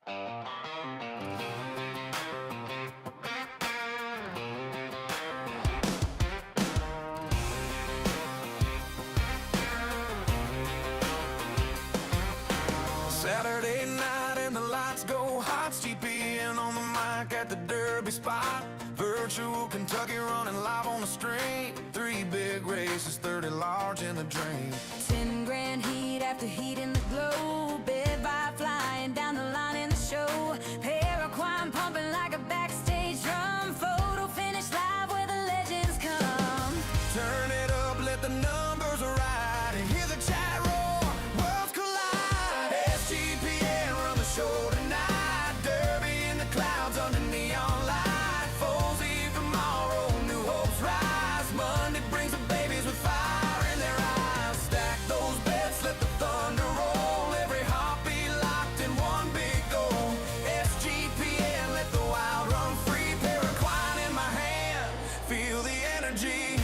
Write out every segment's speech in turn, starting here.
Saturday night and the lights go hot. SGPN on the mic at the Derby spot. Virtual Kentucky running live on the stream. 3 big races, 30 large in the dream. 10 grand heat after heat in the glow. Bed by flying down the line in the show. Paraquine pumping like a backstage drum. Photo finish live where the legends come. Turn it up, let the numbers ride, and hear the chat roar. Worlds collide. SGPN run the show tonight. Derby in the clouds under neon light. Foals tomorrow, new hopes rise. Monday brings the babies with fire in their eyes. Stack those bets, let the thunder roll. Every heartbeat locked in one big goal. SGPN, let the wild run free. Paraquine in my hand, feel the energy.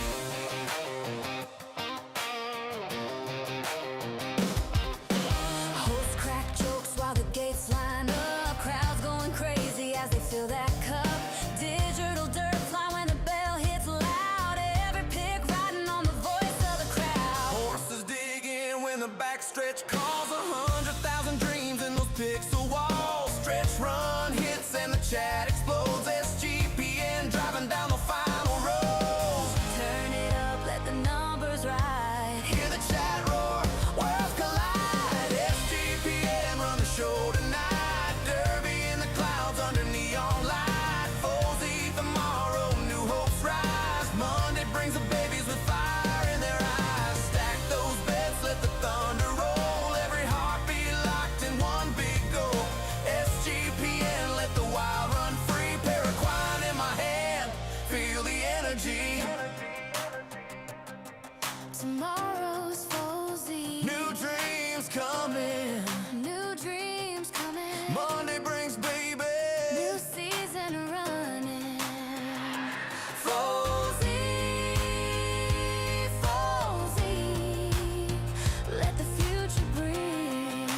Hosts crack jokes while the gates line up. Crowds going crazy as they fill that cup. Digital dirt fly when the bell hits loud. Every pick riding on the voice of the crowd. Horses dig in when the backstretch calls. 100,000 dreams in those pixel walls. Stretch run hits and the chat explodes. SGPN driving down the final rows. Turn it up, let the numbers ride. Hear the chat roar, worlds collide. SGPN run the show tonight. Derby in the clouds under neon light. Foals tomorrow, new hopes rise. Monday brings the babies with fire in their eyes. Stack those bets, let the thunder roll. Every heartbeat locked in one big goal. SGPN, let the wild run free. Paraquine in my hand, feel the energy. Tomorrow's Foalsy. New dreams coming. New dreams coming. Monday brings baby. New season running. Foalsy, Foalsy. Let the future breathe.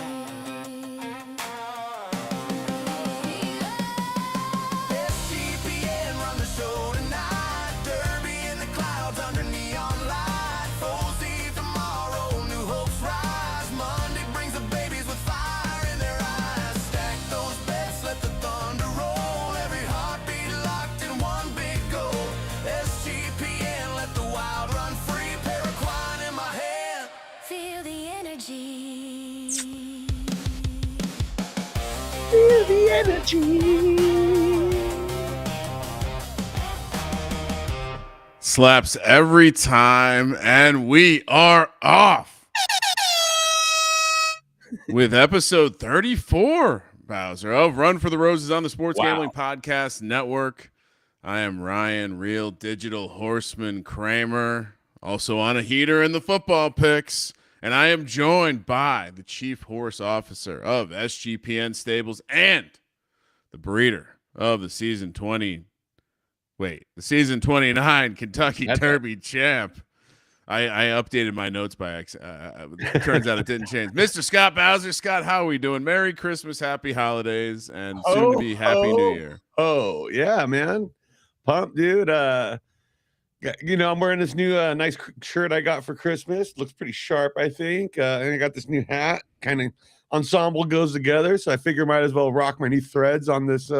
SGPN run the show tonight. Derby in the clouds under neon light. Foalsy tomorrow, new hopes rise. Monday brings the babies with fire in their eyes. Stack those bets, let the thunder roll. Every heartbeat locked in one big goal. SGPN, let the wild run free. Paraquine in my hand. Feel the energy. Feel the energy. Slaps every time, and we are off with episode 34, Bowser, of Run for the Roses on the Sports Gambling Podcast Network. I am Ryan, Real Digital Horseman Kramer, also on a heater in the football picks, and I am joined by the Chief Horse Officer of SGPN Stables and the breeder of the season 29 Kentucky Derby champ. I updated my notes by accident. Turns out it didn't change. Mr. Scott Bowser. Scott, how are we doing? Merry Christmas, happy holidays, and soon to be happy New Year. Oh, yeah, man. Pump, dude. I'm wearing this new nice shirt I got for Christmas. Looks pretty sharp, I think. And I got this new hat. Kind of ensemble goes together, so I figure might as well rock my new threads on this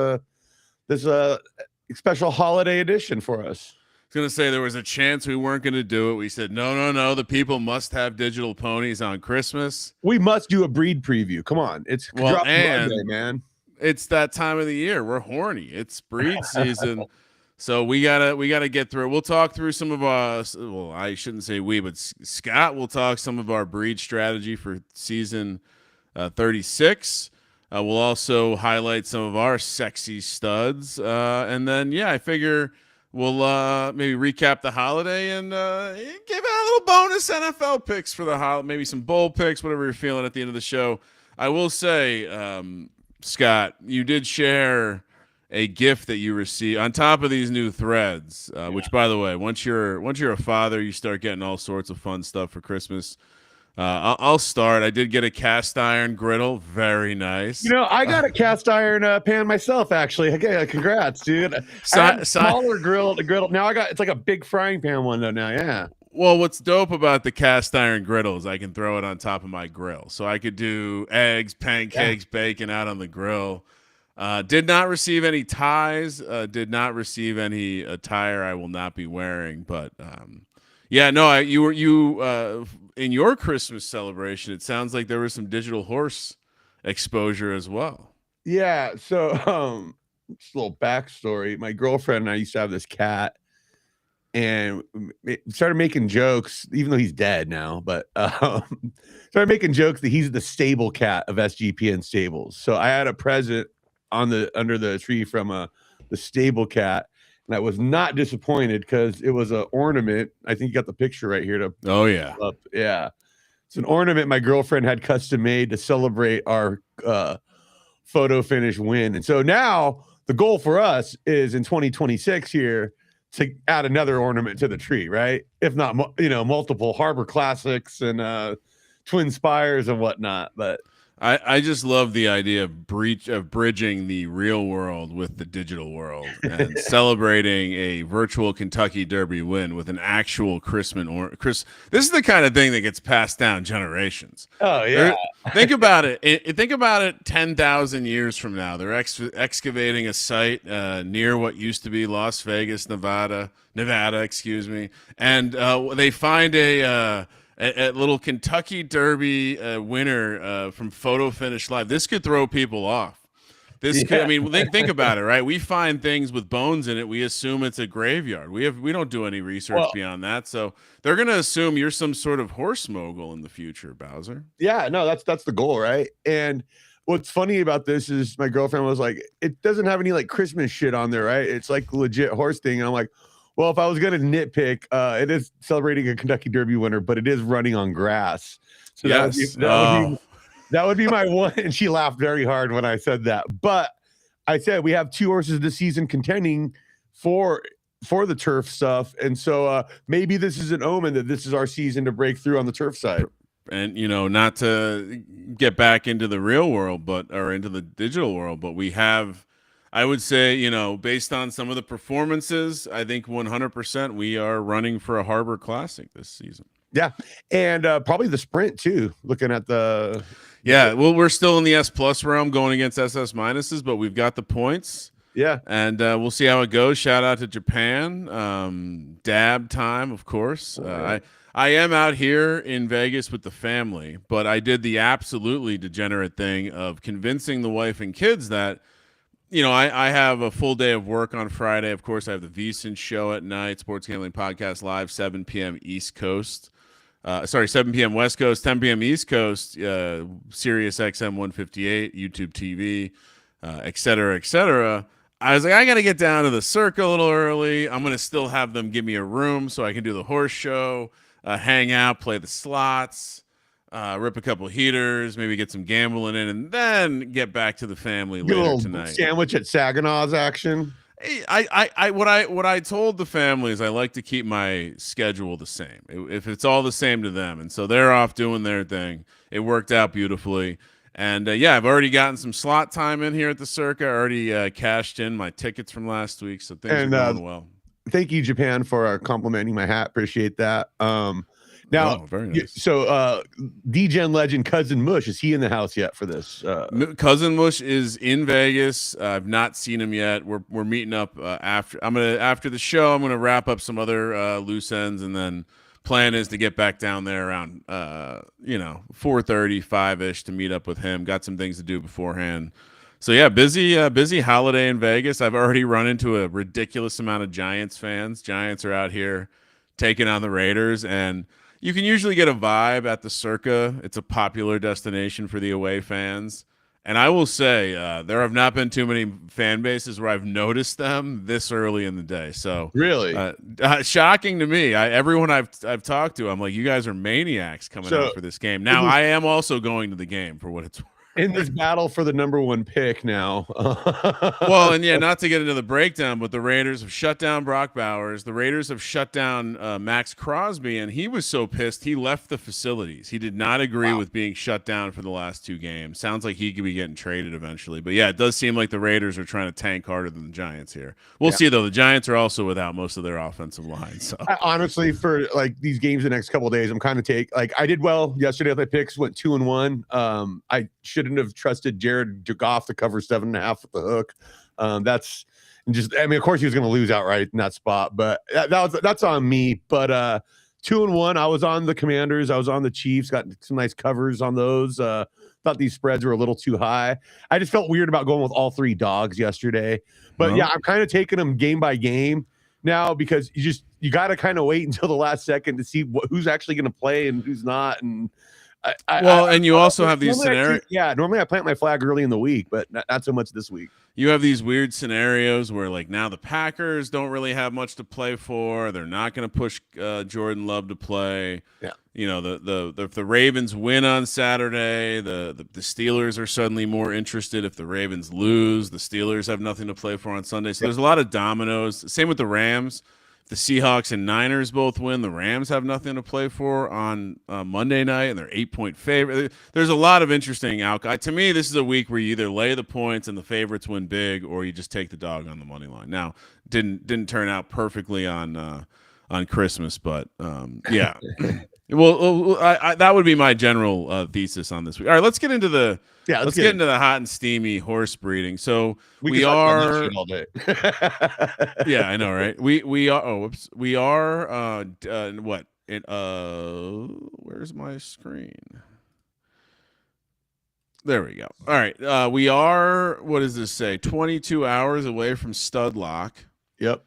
special holiday edition for us. I was going to say there was a chance we weren't going to do it. We said, no. The people must have digital ponies on Christmas. We must do a breed preview. Come on. It's drop Monday, man. It's that time of the year. We're horny. It's breed season. So we gotta get through it. We'll talk through some of well, I shouldn't say we, but Scott will talk some of our breed strategy for season 36. We'll also highlight some of our sexy studs. And then, I figure we'll maybe recap the holiday and give out a little bonus NFL picks for the holiday, maybe some bowl picks, whatever you're feeling at the end of the show. I will say, Scott, you did share a gift that you received on top of these new threads, which, by the way, once you're a father, you start getting all sorts of fun stuff for Christmas. I'll start. I did get a cast iron griddle. Very nice. You know, I got a cast iron pan myself, actually. Okay, congrats, dude. I had a smaller griddle. Now it's like a big frying pan one though. Now, yeah. Well, what's dope about the cast iron griddle is I can throw it on top of my grill, so I could do eggs, pancakes, bacon out on the grill. Did not receive any ties. Did not receive any attire I will not be wearing. But yeah, no, you in your Christmas celebration. It sounds like there was some digital horse exposure as well. Yeah. So, just a little backstory. My girlfriend and I used to have this cat, and started making jokes, even though he's dead now. But started making jokes that he's the stable cat of SGPN stables. So I had a present under the tree from the stable cat, and I was not disappointed because it was an ornament. I think you got the picture right here to yeah, it's an ornament my girlfriend had custom made to celebrate our photo finish win. And so now the goal for us is in 2026 here to add another ornament to the tree, right? If not, multiple Harbor Classics and Twin Spires and whatnot. But I just love the idea of bridging the real world with the digital world and celebrating a virtual Kentucky Derby win with an actual Christmas. This is the kind of thing that gets passed down generations. Oh yeah. Think about it. Think about it. 10,000 years from now, they're excavating a site near what used to be Las Vegas, Nevada. Excuse me, and they find a little Kentucky Derby winner from Photo Finish Live. This could throw people off. I mean, think about it, right? We find things with bones in it. We assume it's a graveyard. We don't do any research beyond that. So they're going to assume you're some sort of horse mogul in the future, Bowser. Yeah, no, that's the goal, right? And what's funny about this is my girlfriend was like, it doesn't have any like Christmas shit on there, right? It's like legit horse thing. And I'm like, well, if I was going to nitpick, it is celebrating a Kentucky Derby winner, but it is running on grass. So yes. that would be my one. And she laughed very hard when I said that. But I said we have 2 horses this season contending for the turf stuff. And so maybe this is an omen that this is our season to break through on the turf side. And, not to get back into the real world, or into the digital world, but we have, I would say, based on some of the performances, I think 100% we are running for a Harbor Classic this season. Yeah. And probably the sprint too, looking at the. Yeah. Well, we're still in the S+ realm going against SS minuses, but we've got the points. Yeah. And we'll see how it goes. Shout out to Japan. Dab time, of course. I am out here in Vegas with the family, but I did the absolutely degenerate thing of convincing the wife and kids that, I have a full day of work on Friday. Of course, I have the VSiN show at night, Sports Gambling Podcast Live, 7 p.m. East Coast. 7 p.m. West Coast, 10 p.m. East Coast, Sirius XM 158, YouTube TV, et cetera, et cetera. I was like, I got to get down to the Circa a little early. I'm going to still have them give me a room so I can do the horse show, hang out, play the slots, rip a couple heaters, maybe get some gambling in, and then get back to the family later tonight. Sandwich at Saginaw's action. What I told the family is I like to keep my schedule the same. If it's all the same to them, and so they're off doing their thing. It worked out beautifully. And I've already gotten some slot time in here at the Circa. I already cashed in my tickets from last week, so things are going well. Thank you, Japan, for complimenting my hat. Appreciate that. Now, very nice. So D-Gen legend Cousin Mush, is he in the house yet for this? Cousin Mush is in Vegas. I've not seen him yet. We're meeting up after the show. I'm gonna wrap up some other loose ends, and then plan is to get back down there around 4:30, 5-ish to meet up with him. Got some things to do beforehand. So yeah, busy holiday in Vegas. I've already run into a ridiculous amount of Giants fans. Giants are out here taking on the Raiders, and you can usually get a vibe at the Circa. It's a popular destination for the away fans. And I will say there have not been too many fan bases where I've noticed them this early in the day. So really shocking to me. Everyone I've talked to, I'm like, you guys are maniacs coming out for this game. Now, I am also going to the game for what it's worth. in this battle for the #1 pick now. Well, and yeah, not to get into the breakdown, but the Raiders have shut down Brock Bowers. The Raiders have shut down Max Crosby, and he was so pissed he left the facilities. He did not agree with being shut down for the last 2 games. Sounds like he could be getting traded eventually. But yeah, it does seem like the Raiders are trying to tank harder than the Giants here. We'll see, though. The Giants are also without most of their offensive line. So honestly, for like these games the next couple of days, I'm kind of I did well yesterday with my picks, went 2-1. I shouldn't have trusted Jared Goff to cover 7.5 with the hook. That's just, I mean, of course he was going to lose outright in that spot, but that's on me. But 2-1, I was on the Commanders, I was on the Chiefs, got some nice covers on those. Thought these spreads were a little too high. I just felt weird about going with all 3 dogs yesterday. But yeah, I'm kind of taking them game by game now, because you got to kind of wait until the last second to see who's actually going to play and who's not. And and you also have these scenarios. Normally I plant my flag early in the week, but not so much this week. You have these weird scenarios where, like, now the Packers don't really have much to play for. They're not going to push Jordan Love to play. Yeah, you know, if the Ravens win on Saturday, the Steelers are suddenly more interested. If the Ravens lose, the Steelers have nothing to play for on Sunday. So there's a lot of dominoes. Same with the Rams. The Seahawks and Niners both win. The Rams have nothing to play for on Monday night, and they're 8-point favorite. There's a lot of interesting outcomes. To me, this is a week where you either lay the points and the favorites win big, or you just take the dog on the money line. Now, didn't turn out perfectly on Christmas, but yeah. Well, that would be my general thesis on this week. All right, let's get into the let's get into the hot and steamy horse breeding. So we are all day. Yeah, I know, right? We are. Oh, whoops. We are. What? Where's my screen? There we go. All right. We are. What does this say? 22 hours away from stud lock. Yep.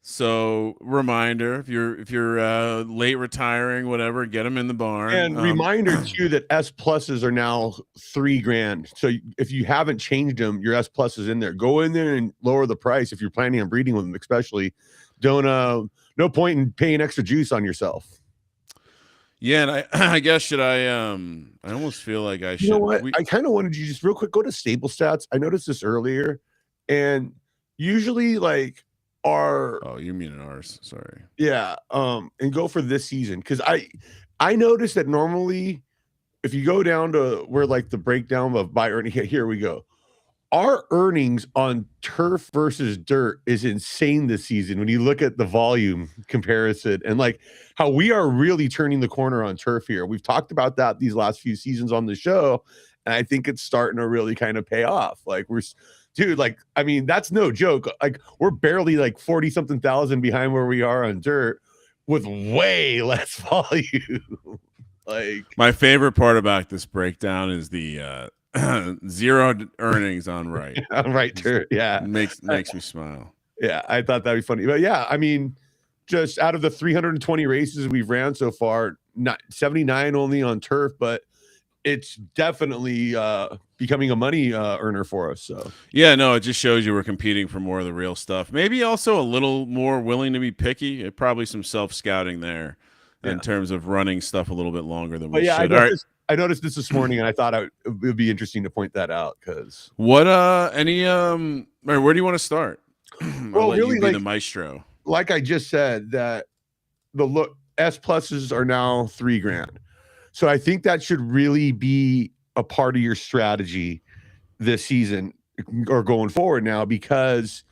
So reminder, if you're late retiring, whatever, get them in the barn. And reminder too that S pluses are now $3,000. So if you haven't changed them, your S plus is in there. Go in there and lower the price if you're planning on breeding with them, especially. Don't no point in paying extra juice on yourself. Yeah, and I guess should I almost feel like I should. You know what? I kind of wanted you just real quick go to Stable Stats. I noticed this earlier, and usually like. You mean in ours? Sorry. Yeah. And go for this season, because I noticed that normally if you go down to where like the breakdown of by earning, here we go. Our earnings on turf versus dirt is insane this season when you look at the volume comparison and like how we are really turning the corner on turf here. We've talked about that these last few seasons on the show, and I think it's starting to really kind of pay off. Like dude, like, I mean, that's no joke. Like, we're barely like 40-something thousand behind where we are on dirt with way less volume. Like, my favorite part about this breakdown is the 0 earnings on right. On right dirt. Yeah. Makes me smile. Yeah. I thought that'd be funny. But yeah, I mean, just out of the 320 races we've ran so far, not 79 only on turf, but it's definitely becoming a money earner for us. So yeah, no, it just shows you we're competing for more of the real stuff. Maybe also a little more willing to be picky. Probably some self-scouting there in terms of running stuff a little bit longer than we should. I noticed this morning, and I thought it would be interesting to point that out. Because what where do you want to start? Well, really, like the maestro. Like I just said, that the S pluses are now $3,000. So I think that should really be a part of your strategy this season or going forward now, because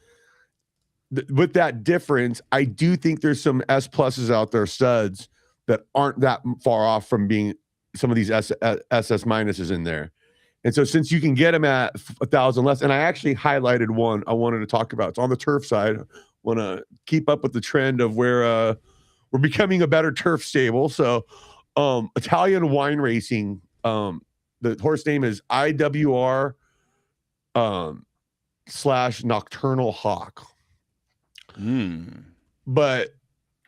with that difference, I do think there's some S pluses out there, studs, that aren't that far off from being some of these SS minuses in there. And so since you can get them at 1,000 less, and I actually highlighted one I wanted to talk about. It's on the turf side. Want to keep up with the trend of where we're becoming a better turf stable. So Italian wine racing, the horse name is IWR / Nocturnal Hawk. But,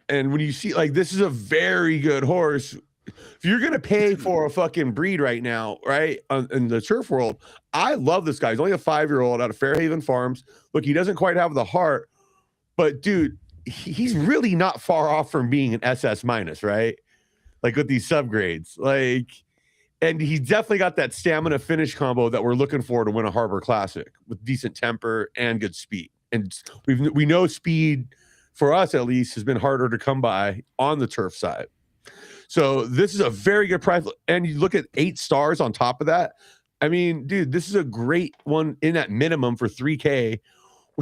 and when you see, like, this is a very good horse. If you're going to pay for a fucking breed right now, right, in the turf world, I love this guy. He's only a 5-year-old out of Fairhaven Farms. Look, he doesn't quite have the heart, but dude, he's really not far off from being an SS minus, right? Like with these subgrades, like, And he's definitely got that stamina finish combo that we're looking for to win a Harbor Classic with decent temper and good speed. And we know speed, for us at least, has been harder to come by on the turf side. So this is a very good price. And you look at 8 stars on top of that. I mean, dude, this is a great one in that minimum for 3K.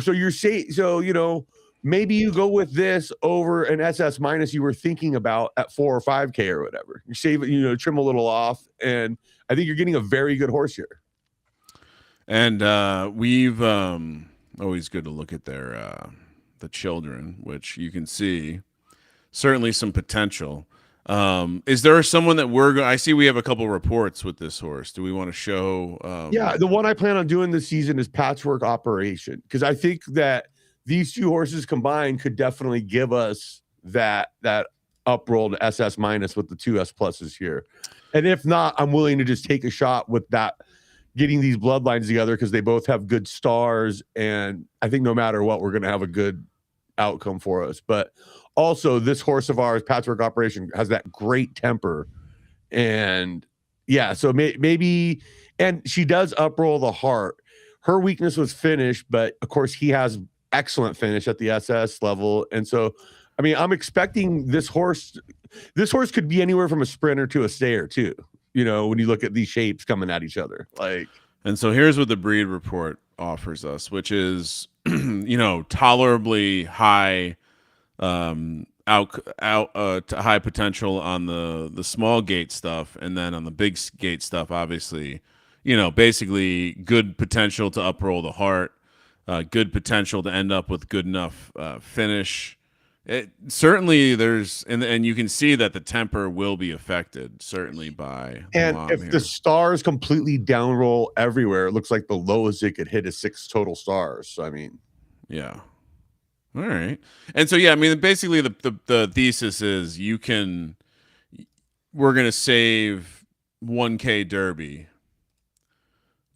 So you're saying, so, you know, maybe you go with this over an SS minus you were thinking about at 4 or 5K or whatever. You save it, you know, trim a little off. And I think you're getting a very good horse here. And we've always good to look at their the children, which you can see certainly some potential. Is there someone that I see we have a couple reports with this horse. Do we want to show? Yeah, the one I plan on doing this season is Patchwork Operation, because I think that these 2 horses combined could definitely give us that uprolled SS minus with the 2 S pluses here. And if not, I'm willing to just take a shot with that, getting these bloodlines together, because they both have good stars. And I think no matter what, we're going to have a good outcome for us. But also, this horse of ours, Patchwork Operation, has that great temper. And yeah, so maybe, and she does uproll the heart. Her weakness was finish, but of course he has excellent finish at the SS level. And so, I mean, I'm expecting this horse could be anywhere from a sprinter to a stayer too, you know, when you look at these shapes coming at each other. Like, and so here's what the breed report offers us, which is, you know, tolerably high, high potential on the small gate stuff. And then on the big gate stuff, obviously, you know, basically good potential to uproll the heart, good potential to end up with good enough finish. Certainly there's, and you can see that the temper will be affected certainly by. And if the stars completely down roll everywhere, it looks like the lowest it could hit is 6 total stars. So, I mean, yeah. All right. And so, yeah, I mean, basically the thesis is we're going to save 1K Derby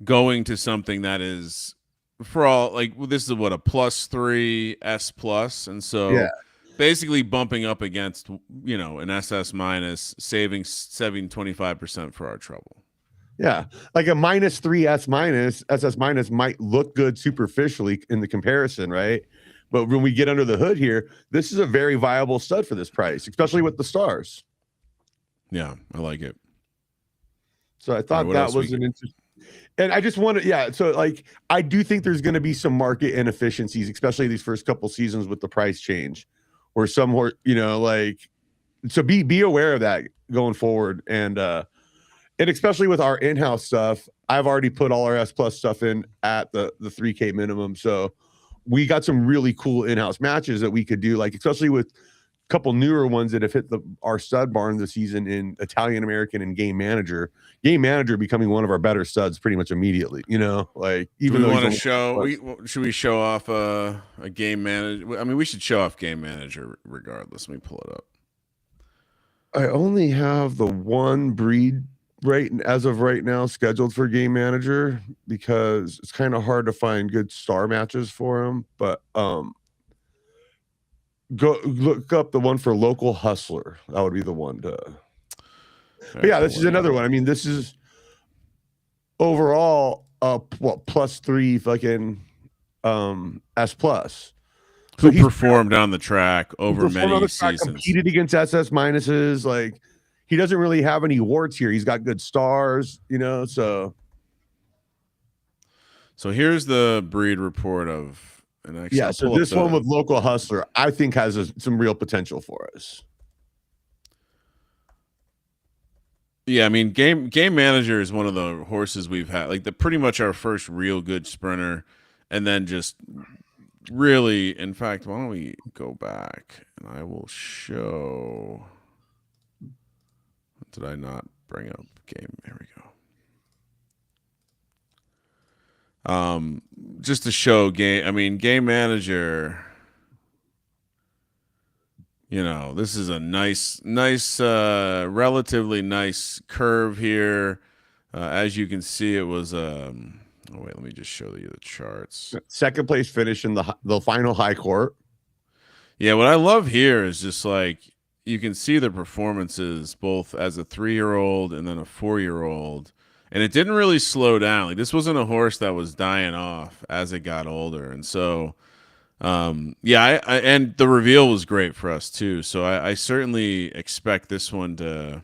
going to something that is, for all, like, this is what, a +3 S plus. And so, yeah, basically bumping up against, you know, an SS minus, saving 25% for our trouble. Yeah, like a -3 SS minus might look good superficially in the comparison, right? But when we get under the hood here, this is a very viable stud for this price, especially with the stars. Yeah, I like it. So I thought that was an interesting. And I just want to, yeah. So like, I do think there's going to be some market inefficiencies, especially these first couple seasons with the price change, or some more, you know, like, so be aware of that going forward. And especially with our in-house stuff, I've already put all our S plus stuff in at the 3K minimum. So we got some really cool in-house matches that we could do, like, especially with a couple newer ones that have hit our stud barn this season in Italian American and Game Manager. Game Manager becoming one of our better studs pretty much immediately, you know, like, even though we want to show, should we show off a Game Manager? I mean, we should show off Game Manager regardless. Let me pull it up. I only have the one breed as of right now scheduled for Game Manager, because it's kind of hard to find good star matches for him. But go look up the one for Local Hustler. That would be the one to. But yeah, this is another one. I mean, this is overall +3 fucking S plus. Who performed on the track over many seasons, competed against SS minuses. Like, he doesn't really have any warts here. He's got good stars, you know. So here's the breed report of, and yeah. So this one with Local Hustler, I think has some real potential for us. Yeah, I mean, Game Manager is one of the horses we've had, like, pretty much our first real good sprinter, and then just really, in fact, why don't we go back and I will show. Did I not bring up Game? Here we go. Just to show Game. I mean, Game Manager. You know, this is a nice, relatively nice curve here. As you can see, it was. Oh wait, let me just show you the charts. Second place finish in the final high court. Yeah, what I love here is just like, you can see the performances both as a 3-year-old and then a 4-year-old, and it didn't really slow down. Like, this wasn't a horse that was dying off as it got older, and so yeah, and the reveal was great for us too. So I certainly expect this one to.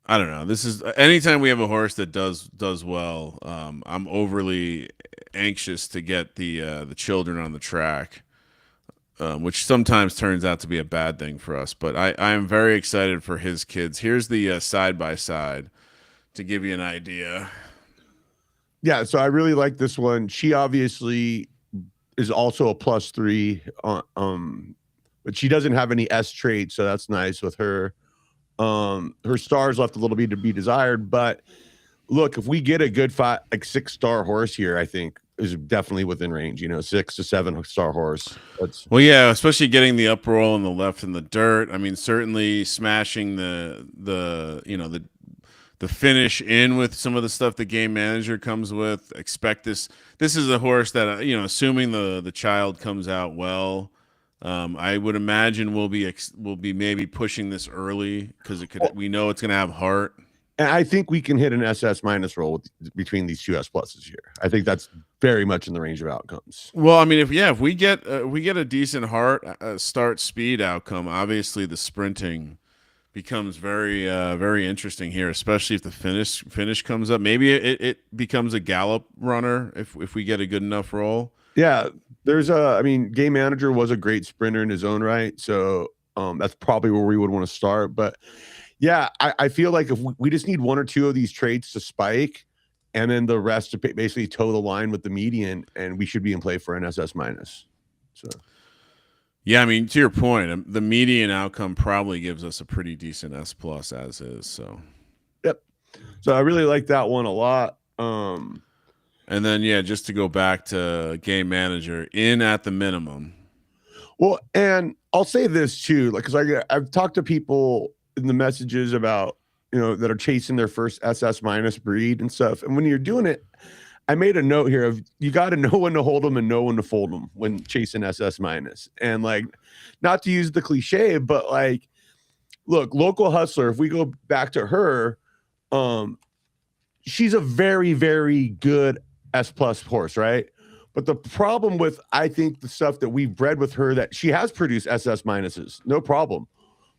I don't know. This is anytime we have a horse that does well. I'm overly anxious to get the children on the track, which sometimes turns out to be a bad thing for us. But I am very excited for his kids. Here's the side by side to give you an idea. Yeah, so I really like this one. She obviously is also a +3, but she doesn't have any S traits, so that's nice with her. Her stars left a little bit to be desired, but look, if we get a good 6-star horse here, I think is definitely within range. 6 to 7-star horse. Well, yeah, especially getting the up roll on the left in the dirt. I mean, certainly smashing the finish in with some of the stuff the game manager comes with. Expect this. This is a horse that assuming the child comes out well. I would imagine we'll be maybe pushing this early because we know it's going to have heart. And I think we can hit an SS- roll between these 2 S+ here. I think that's very much in the range of outcomes. Well, I mean, if we get a decent heart start speed outcome, obviously the sprinting becomes very very interesting here, especially if the finish comes up. Maybe it becomes a gallop runner if we get a good enough roll. Yeah, game manager was a great sprinter in his own right, so that's probably where we would want to start. But yeah, I feel like if we just need 1 or 2 of these traits to spike, and then the rest to basically toe the line with the median, and we should be in play for an SS-. So yeah, I mean, to your point, the median outcome probably gives us a pretty decent S+ as is. So yep. So I really like that one a lot. And then, yeah, just to go back to game manager in at the minimum. Well, and I'll say this too, like, because I've talked to people in the messages about, that are chasing their first SS- breed and stuff. And when you're doing it, I made a note here of you got to know when to hold them and know when to fold them when chasing SS-. And like, not to use the cliche, but like, look, Local Hustler, if we go back to her, she's a very, very good S+ horse, right? But the problem with, I think, the stuff that we've bred with her, that she has produced SS-, no problem.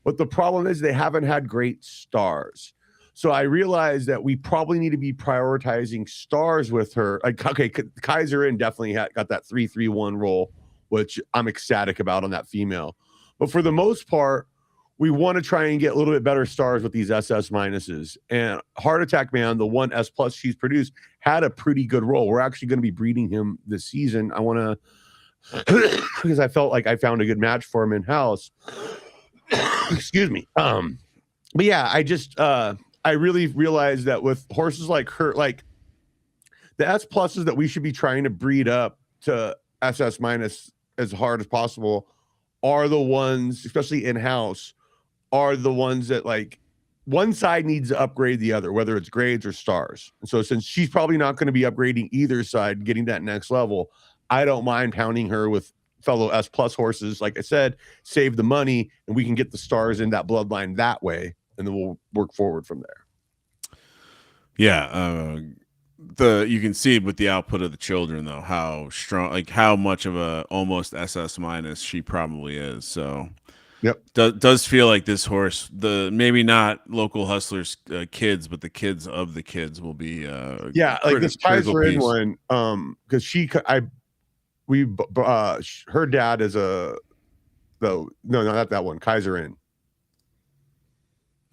But the problem is they haven't had great stars. So I realized that we probably need to be prioritizing stars with her. Like, okay, Kaiser Inn definitely got that 3-3-1 roll, which I'm ecstatic about on that female. But for the most part, we want to try and get a little bit better stars with these SS-. And Heart Attack Man, the 1 S+ she's produced, had a pretty good roll. We're actually going to be breeding him this season. I want to, because I felt like I found a good match for him in-house. Excuse me. But yeah, I really realized that with horses like her, like the S+ that we should be trying to breed up to SS- as hard as possible are the ones, especially in-house, are the ones that, like, one side needs to upgrade the other, whether it's grades or stars. And so since she's probably not going to be upgrading either side, getting that next level, I don't mind pounding her with fellow S+ horses. Like I said, save the money and we can get the stars in that bloodline that way, and then we'll work forward from there. Yeah, you can see with the output of the children though how strong, like how much of a almost SS- she probably is. So yep, does feel like this horse, maybe not Local Hustlers kids, but the kids of the kids will be like this Kaiser Inn one, because her dad is no, not that one, Kaiser Inn.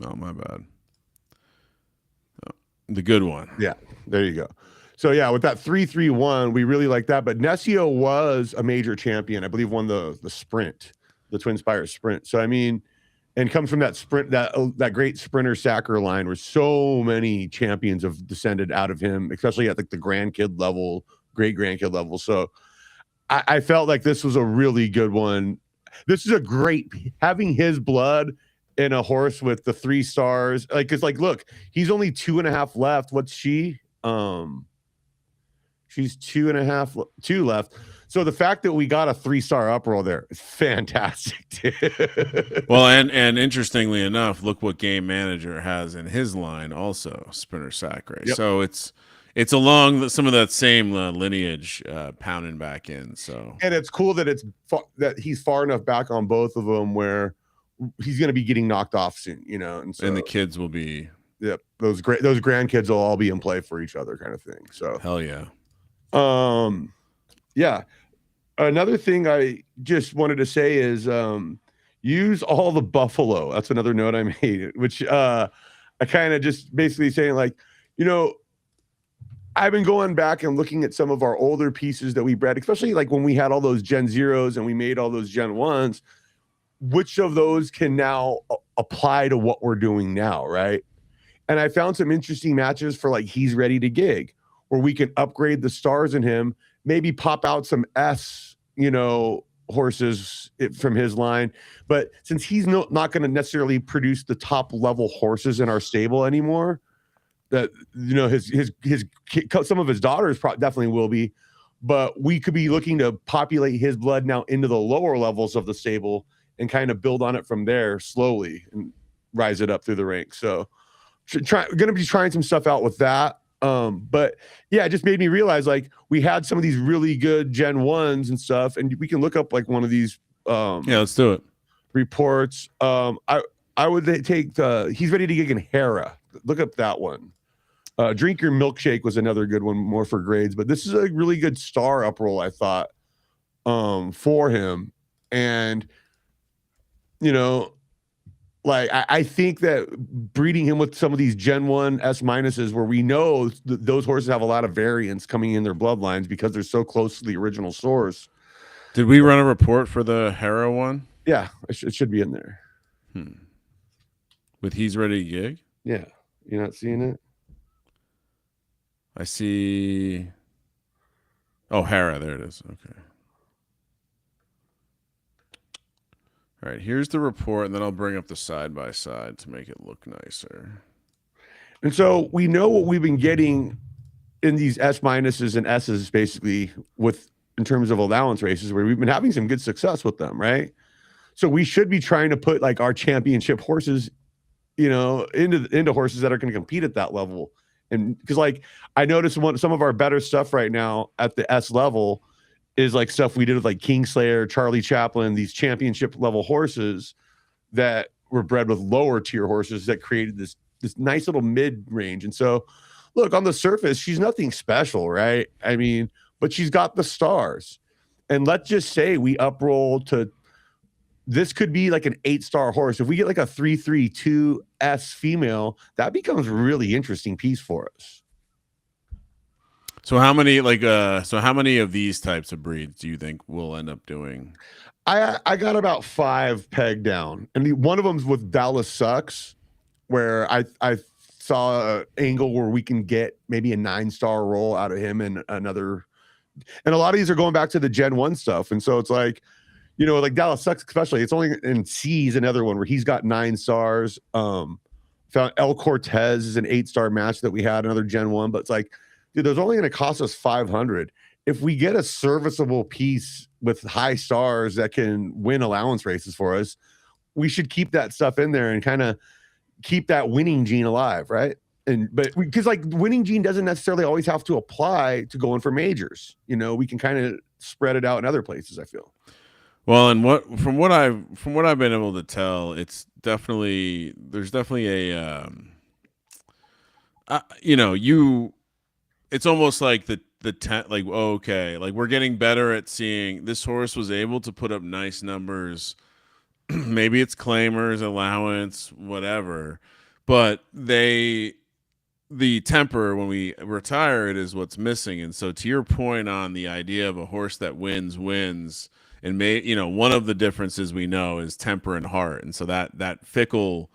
Oh, my bad. Oh, the good one. Yeah, there you go. So yeah, with that 3-3-1, we really like that. But Nessio was a major champion, I believe, won the sprint, the Twin Spires sprint. So I mean, and comes from that sprint, that great sprinter Sacker line, where so many champions have descended out of him, especially at like the grandkid level, great grandkid level. So I felt like this was a really good one. This is a great, having his blood in a horse with the 3 stars. Like, it's like, look, he's only 2.5 left. What's she? She's 2 left. So the fact that we got a 3-star uproll there is fantastic. Well, and interestingly enough, look what Game Manager has in his line also, Sprinter Sack Race. Yep. So it's along some of that same lineage, pounding back in. So, and it's cool that that he's far enough back on both of them where he's going to be getting knocked off soon, you know. And the kids will be. Yep, those grandkids will all be in play for each other, kind of thing. So hell yeah. Yeah. Another thing I just wanted to say is use all the buffalo. That's another note I made, which I kind of just basically saying, like, you know, I've been going back and looking at some of our older pieces that we bred, especially like when we had all those Gen 0s and we made all those Gen 1s. Which of those can now apply to what we're doing now, right? And I found some interesting matches for like He's Ready to Gig, where we can upgrade the stars in him, maybe pop out some S, you know, horses from his line. But since he's not going to necessarily produce the top level horses in our stable anymore, that, you know, his some of his daughters definitely will be, but we could be looking to populate his blood now into the lower levels of the stable and kind of build on it from there slowly and rise it up through the ranks. So going to be trying some stuff out with that. But yeah, it just made me realize, like, we had some of these really good Gen 1s and stuff, and we can look up like one of these yeah, let's do it. Reports. I would take the He's Ready to Gig in Hera. Look up that one. Drink Your Milkshake was another good one, more for grades, but this is a really good star uproll, I thought, for him. And you know, like, I think that breeding him with some of these Gen 1 S minuses, where we know those horses have a lot of variance coming in their bloodlines because they're so close to the original source. Did we run a report for the Hera one? Yeah, it should be in there. With He's Ready to Gig? Yeah. You're not seeing it? I see. Oh, Hera. There it is. Okay. All right, here's the report, and then I'll bring up the side-by-side to make it look nicer. And so we know what we've been getting in these S minuses and S's, basically, in terms of allowance races, where we've been having some good success with them, right? So we should be trying to put like our championship horses, you know, into horses that are going to compete at that level. And because, like, I noticed some of our better stuff right now at the S level is like stuff we did with like Kingslayer, Charlie Chaplin, these championship level horses that were bred with lower tier horses that created this nice little mid range. And so, look, on the surface, she's nothing special, right? I mean, but she's got the stars. And let's just say we uproll to, this could be like an 8-star horse. If we get like a 332 S female, that becomes a really interesting piece for us. So how many of these types of breeds do you think we'll end up doing? I got about 5 pegged down, and one of them's with Dallas Sucks, where I saw an angle where we can get maybe a 9-star roll out of him, and another. And a lot of these are going back to the Gen 1 stuff, and so it's like, you know, like Dallas Sucks especially. It's only in C's another one where he's got 9 stars. Found El Cortez is an 8-star match that we had, another Gen 1, but it's like, dude, there's only going to cost us 500. If we get a serviceable piece with high stars that can win allowance races for us, we should keep that stuff in there and kind of keep that winning gene alive, right? But because like winning gene doesn't necessarily always have to apply to going for majors. You know, we can kind of spread it out in other places, I feel. Well, and from what I've been able to tell, there's definitely a it's almost like like we're getting better at seeing this horse was able to put up nice numbers. Maybe it's claimers, allowance, whatever, but the temper when we retire it is what's missing. And so to your point on the idea of a horse that wins, and one of the differences we know is temper and heart. And so that fickle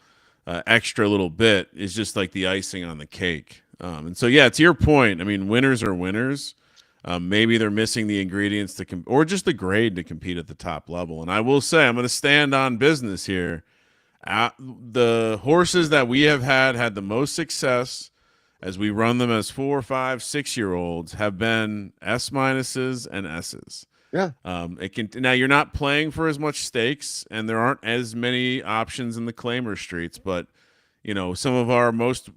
extra little bit is just like the icing on the cake. And so, yeah, to your point, I mean, winners are winners. Maybe they're missing the ingredients or just the grade to compete at the top level. And I will say, I'm going to stand on business here. The horses that we have had the most success as we run them as 4, 5, 6-year-olds have been S minuses and S's. Yeah. It can now you're not playing for as much stakes, and there aren't as many options in the claimer streets, but you know, some of our most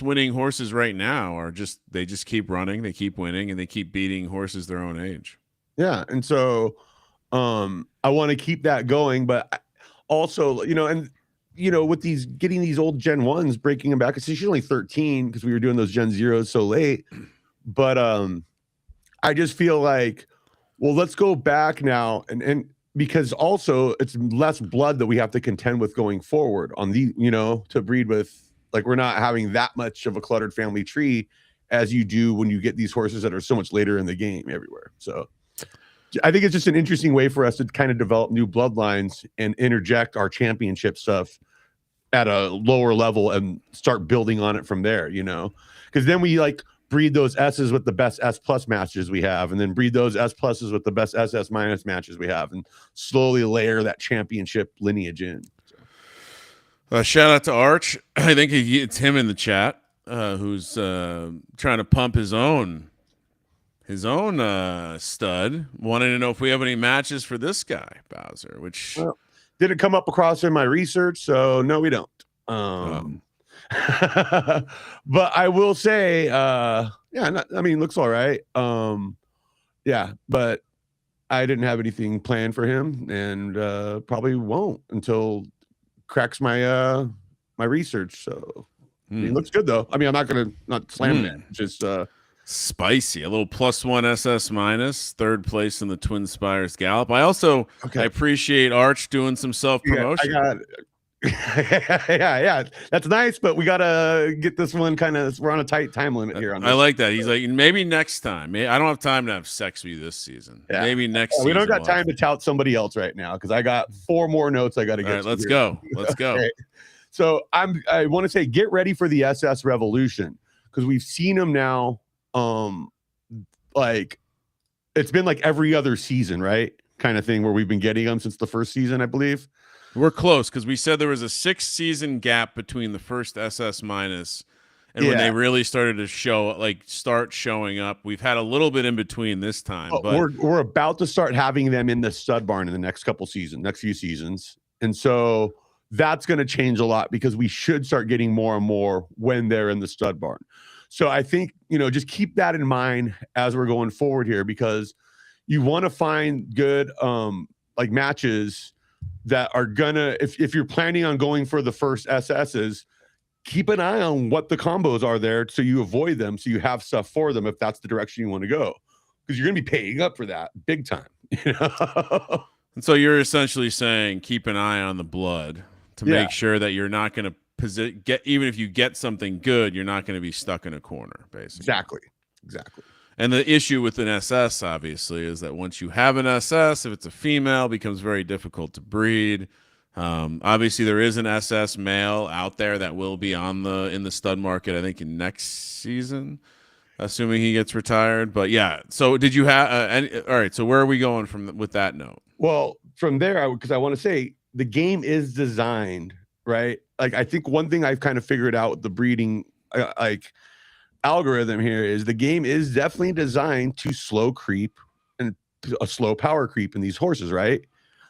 winning horses right now are just keep running, they keep winning, and they keep beating horses their own age. Yeah. And so I want to keep that going, but also, you know, and you know, with these getting these old Gen 1s, breaking them back, it's she's only 13 because we were doing those Gen 0s so late. But I just feel like, well, let's go back now, and because also it's less blood that we have to contend with going forward on the, you know, to breed with. Like, we're not having that much of a cluttered family tree as you do when you get these horses that are so much later in the game everywhere. So I think it's just an interesting way for us to kind of develop new bloodlines and interject our championship stuff at a lower level and start building on it from there, you know, because then we like breed those S's with the best S plus matches we have, and then breed those S pluses with the best SS minus matches we have, and slowly layer that championship lineage in. Shout out to Arch. I think it's him in the chat who's trying to pump his own stud. Wanted to know if we have any matches for this guy, Bowser, which didn't come up across in my research, so no, we don't. But I will say, yeah, I mean, looks all right. Yeah, but I didn't have anything planned for him, and probably won't until cracks my my research. So he looks good though. I mean, I'm not gonna slam it. Just spicy, a little +1 SS minus, third place in the Twin Spires Gallop. I also I appreciate Arch doing some self-promotion. Yeah, that's nice, but we gotta get this one kind of. We're on a tight time limit here. On this. I like that. He's like, maybe next time. I don't have time to have sex with you this season. Yeah. Maybe next. We don't got time to tout somebody else right now because I got 4 more notes I got to get. All right, let's go. Let's go. Okay. So I want to say, get ready for the SS Revolution, because we've seen them now. Like, it's been like every other season, right? Kind of thing, where we've been getting them since the first season, I believe. We're close because we said there was a 6-season gap between the first SS minus and when they really started to start showing up. We've had a little bit in between this time, but we're about to start having them in the stud barn in the next few seasons, and so that's going to change a lot because we should start getting more and more when they're in the stud barn. So I think, you know, just keep that in mind as we're going forward here, because you want to find good like matches that are gonna, if you're planning on going for the first SSs, keep an eye on what the combos are there so you avoid them, so you have stuff for them if that's the direction you want to go, because you're gonna be paying up for that big time. You know? And so you're essentially saying keep an eye on the blood to make sure that you're not going to even if you get something good, you're not going to be stuck in a corner, basically. Exactly. And the issue with an SS, obviously, is that once you have an SS, if it's a female, it becomes very difficult to breed. Obviously, there is an SS male out there that will be in the stud market, I think, in next season, assuming he gets retired. But yeah, so did you have all right? So where are we going with that note? Well, from there, because I want to say the game is designed right. Like, I think one thing I've kind of figured out with the breeding algorithm here is the game is definitely designed to slow creep and a slow power creep in these horses, right?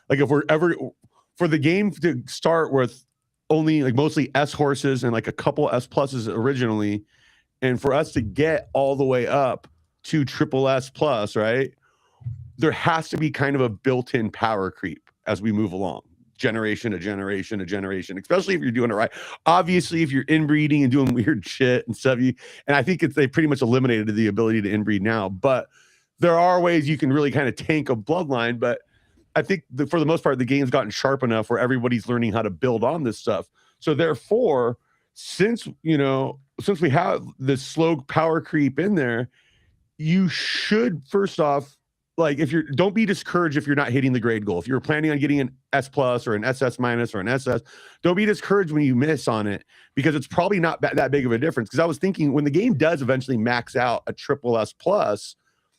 Like, if we're ever for the game to start with only like mostly S horses and like a couple S pluses originally, and for us to get all the way up to triple S plus, right? There has to be kind of a built-in power creep as we move along. Generation to generation to generation, especially if you're doing it right. Obviously, if you're inbreeding and doing weird shit and stuff, and I think they pretty much eliminated the ability to inbreed now, but there are ways you can really kind of tank a bloodline. But I think for the most part, the game's gotten sharp enough where everybody's learning how to build on this stuff. So therefore, since we have this slow power creep in there, you should first off, like, don't be discouraged if you're not hitting the grade goal. If you're planning on getting an S plus or an SS minus or an SS, don't be discouraged when you miss on it, because it's probably not that big of a difference. Because I was thinking, when the game does eventually max out a triple S plus,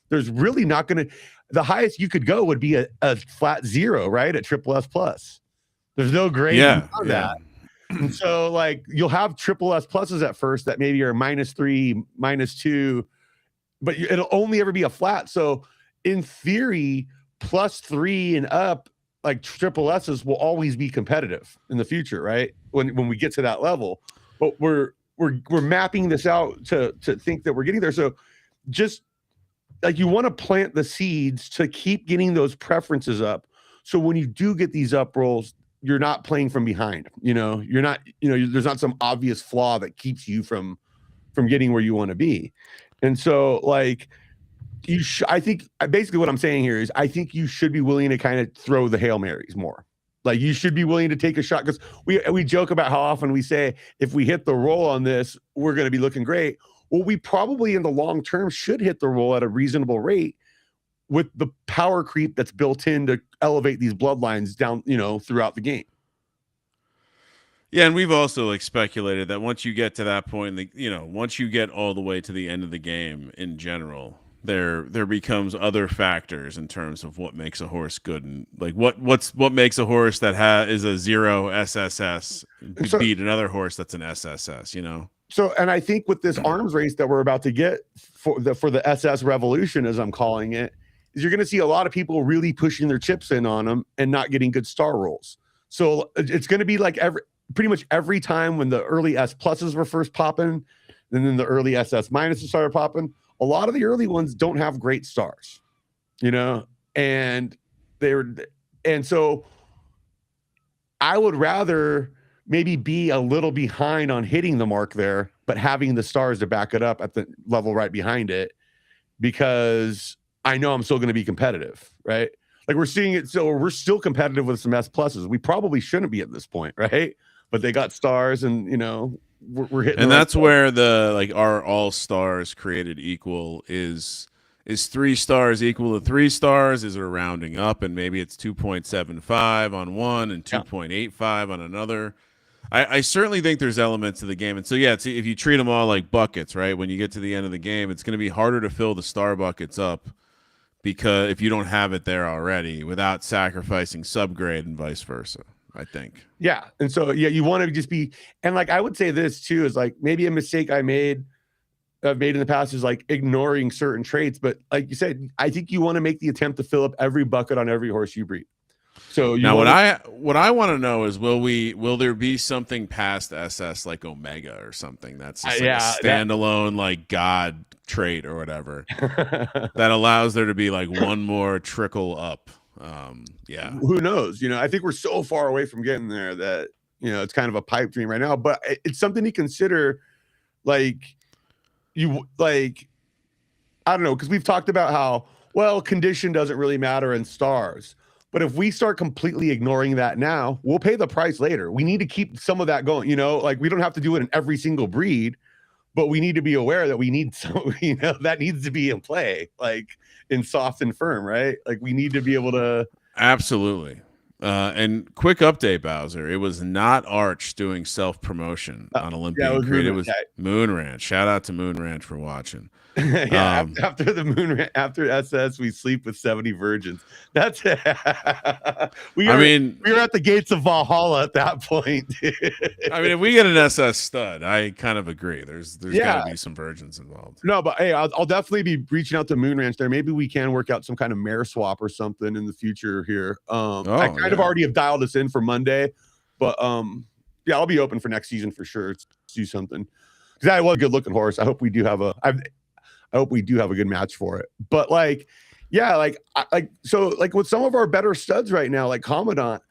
there's really not going to, the highest you could go would be a flat 0, right? At triple S plus. There's no grade on that. And so, like, you'll have triple S pluses at first that maybe are -3, -2, but it'll only ever be a flat. So in theory, +3 and up, like triple S's will always be competitive in the future, right? When we get to that level, but we're mapping this out to think that we're getting there. So just like you want to plant the seeds to keep getting those preferences up. So when you do get these up rolls, you're not playing from behind. You're not. There's not some obvious flaw that keeps you from getting where you want to be. And so like I think basically what I'm saying here is I think you should be willing to kind of throw the Hail Marys more. Like you should be willing to take a shot, because we joke about how often we say if we hit the roll on this, we're going to be looking great. Well, we probably in the long term should hit the roll at a reasonable rate with the power creep that's built in to elevate these bloodlines down, throughout the game. Yeah, and we've also like speculated that once you get to that point, once you get all the way to the end of the game in general, there becomes other factors in terms of what makes a horse good, and like what makes a horse that is a 0 SSS beat another horse that's an SSS, So, and I think with this arms race that we're about to get for the SS revolution, as I'm calling it, is you're going to see a lot of people really pushing their chips in on them and not getting good star rolls. So it's going to be like pretty much every time when the early S pluses were first popping, and then the early SS minuses started popping, a lot of the early ones don't have great stars, and so I would rather maybe be a little behind on hitting the mark there, but having the stars to back it up at the level right behind it, because I know I'm still going to be competitive, right? Like we're seeing it. So we're still competitive with some S pluses. We probably shouldn't be at this point, right? But they got stars, and we're hitting. And that's where our all stars created equal is 3 stars equal to 3 stars? Is it rounding up, and maybe it's 2.75 on one and 2.85 on another? I certainly think there's elements of the game. And so, if you treat them all like buckets, right, when you get to the end of the game, it's going to be harder to fill the star buckets up, because if you don't have it there already, without sacrificing subgrade and vice versa, I think. Yeah. And so, you want to just be, and like, I would say this too, is like maybe a mistake I've made in the past is like ignoring certain traits. But like you said, I think you want to make the attempt to fill up every bucket on every horse you breed. So now what I want to know is, will there be something past SS like Omega or something that's just like a standalone like God trait or whatever that allows there to be like one more trickle up? Who knows? I think we're so far away from getting there that it's kind of a pipe dream right now, but it's something to consider. Like I don't know, because we've talked about how condition doesn't really matter in stars. But if we start completely ignoring that now, we'll pay the price later. We need to keep some of that going, like we don't have to do it in every single breed, but we need to be aware that we need some, that needs to be in play, like in soft and firm, right? Like we need to be able to. Absolutely. And quick update, Bowser. It was not Arch doing self-promotion on Olympian Creed. It was Moon Ranch. Shout out to Moon Ranch for watching. After SS, we sleep with 70 virgins. That's we were at the gates of Valhalla at that point. I mean, if we get an SS stud, I kind of agree. There's got to be some virgins involved. No, but hey, I'll definitely be reaching out to Moon Ranch there. Maybe we can work out some kind of mare swap or something in the future here. I kind of already have dialed us in for Monday, but I'll be open for next season for sure. Let's do something, because I was a good looking horse. I hope we do have a good match for it. But so with some of our better studs right now, like Commandant,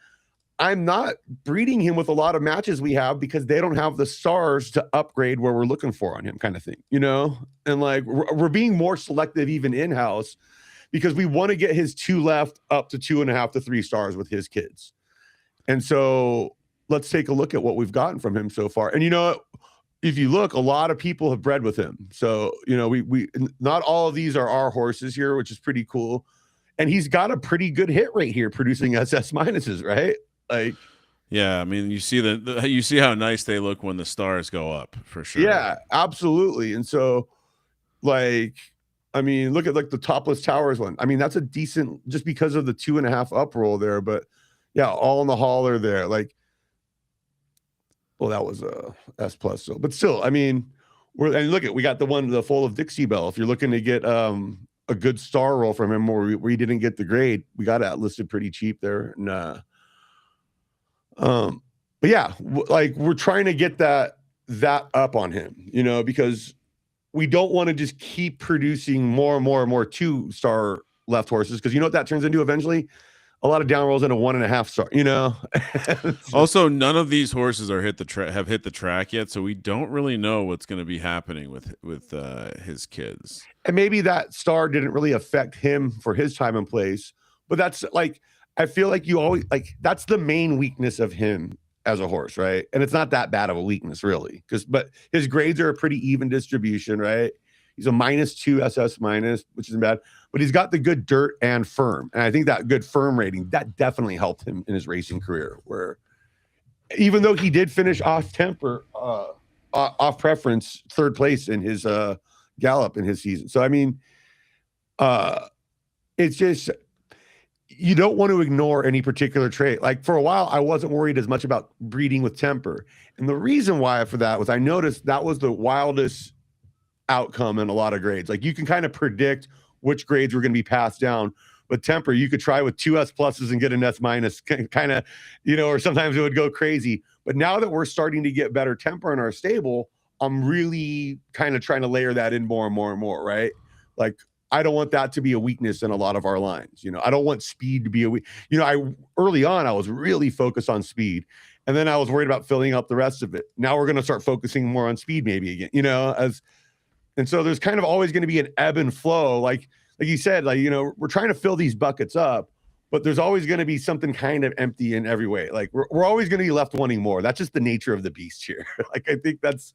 I'm not breeding him with a lot of matches we have because they don't have the stars to upgrade where we're looking for on him, kind of thing, and like we're being more selective even in-house, because we want to get his 2 left up to 2.5 to 3 stars with his kids. And so let's take a look at what we've gotten from him so far. And if you look, a lot of people have bred with him. So, we not all of these are our horses here, which is pretty cool. And he's got a pretty good hit rate here, producing SS minuses, right? Like, yeah, I mean, you see you see how nice they look when the stars go up, for sure. Yeah, absolutely. And so, like, I mean, look at like the Topless Towers one. I mean, that's a decent, just because of the 2.5 up roll there, but yeah, all in the hauler there. Like, well, that was a S plus. So, but still, I mean, we got the foal of Dixie Belle. If you're looking to get a a good star roll from him where we didn't get the grade. We got it listed pretty cheap there. And but yeah, like we're trying to get that up on him, you know, because we don't want to just keep producing more and more and more 2-star left horses, because you know what that turns into eventually? A lot of down rolls into 1.5 star, you know. Also, none of these horses are have hit the track yet, so we don't really know what's going to be happening with his kids. And maybe that star didn't really affect him for his time and place, but that's like, I feel like you always like, that's the main weakness of him as a horse, right? And it's not that bad of a weakness, really, but his grades are a pretty even distribution, right? He's a -2 SS minus, which isn't bad, but he's got the good dirt and firm. And I think that good firm rating, that definitely helped him in his racing career, where even though he did finish off temper, off preference, 3rd place in his gallop in his season. So, I mean, it's just, you don't want to ignore any particular trait. Like for a while, I wasn't worried as much about breeding with temper. And the reason why for that was I noticed that was the wildest outcome in a lot of grades. Like you can kind of predict which grades were going to be passed down. But temper, you could try with 2 S pluses and get an S minus, kind of, you know, or sometimes it would go crazy. But now that we're starting to get better temper in our stable, I'm really kind of trying to layer that in more and more and more, right? Like, I don't want that to be a weakness in a lot of our lines. You know, I don't want speed to be a weak. You know, early on, I was really focused on speed. And then I was worried about filling up the rest of it. Now we're going to start focusing more on speed maybe again, you know, and so there's kind of always going to be an ebb and flow. Like you said, like, you know, we're trying to fill these buckets up, but there's always going to be something kind of empty in every way. Like we're always going to be left wanting more. That's just the nature of the beast here. Like, I think that's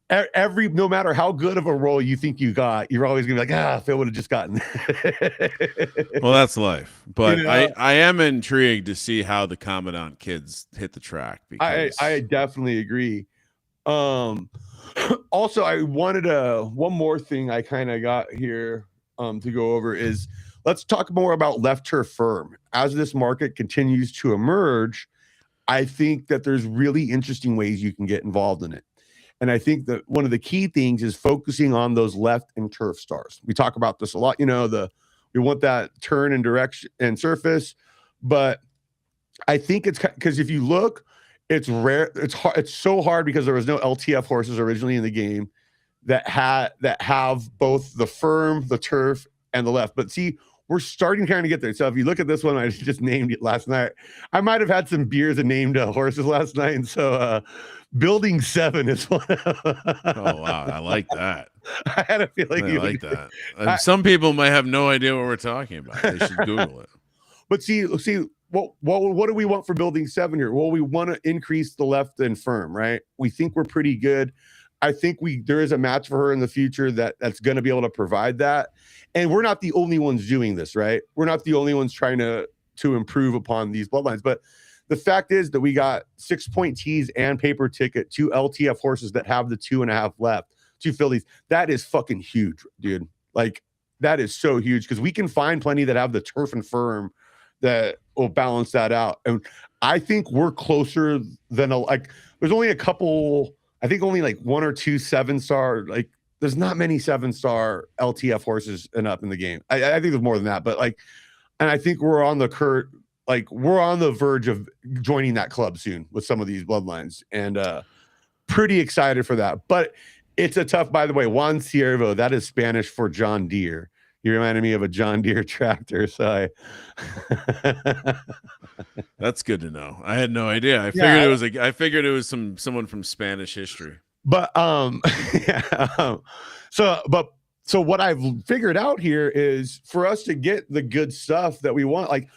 no matter how good of a role you think you got, you're always gonna be like, Phil would have just gotten. Well, that's life. But You know? I am intrigued to see how the Commandant kids hit the track. Because I definitely agree. Also, I wanted one more thing I kind of got here to go over is, let's talk more about left turf firm. As this market continues to emerge, I think that there's really interesting ways you can get involved in it. And I think that one of the key things is focusing on those left and turf stars. We talk about this a lot, you know, we want that turn and direction and surface, but I think it's because if you look, it's rare. It's hard. It's so hard because there was no LTF horses originally in the game that have both the firm, the turf, and the left. But see, we're starting kind of get there. So if you look at this one, I just named it last night. I might have had some beers and named horses last night. And so Building 7 is one. Oh, wow. I like that. I had a feeling I like that. Some people might have no idea what we're talking about. They should Google it. But see, what do we want for Building 7 here? Well, we want to increase the left and firm, right? We think we're pretty good. I think there is a match for her in the future that's going to be able to provide that. And we're not the only ones doing this, right? We're not the only ones trying to improve upon these bloodlines. But the fact is that we got 6-point tees and paper ticket, 2 LTF horses that have the 2.5 left, 2 fillies. That is fucking huge, dude. Like, that is so huge, because we can find plenty that have the turf and firm that will balance that out. And I think we're closer than there's only a couple. I think only like 1 or 2 7-star, like there's not many 7-star LTF horses up in the game. I think there's more than that, but and I think we're on the we're on the verge of joining that club soon with some of these bloodlines, and pretty excited for that. But it's a tough, by the way, Juan Ciervo, that is Spanish for John Deere. You reminded me of a John Deere tractor. So that's good to know. I had no idea. I figured it was someone from Spanish history. But so what I've figured out here is, for us to get the good stuff that we want, like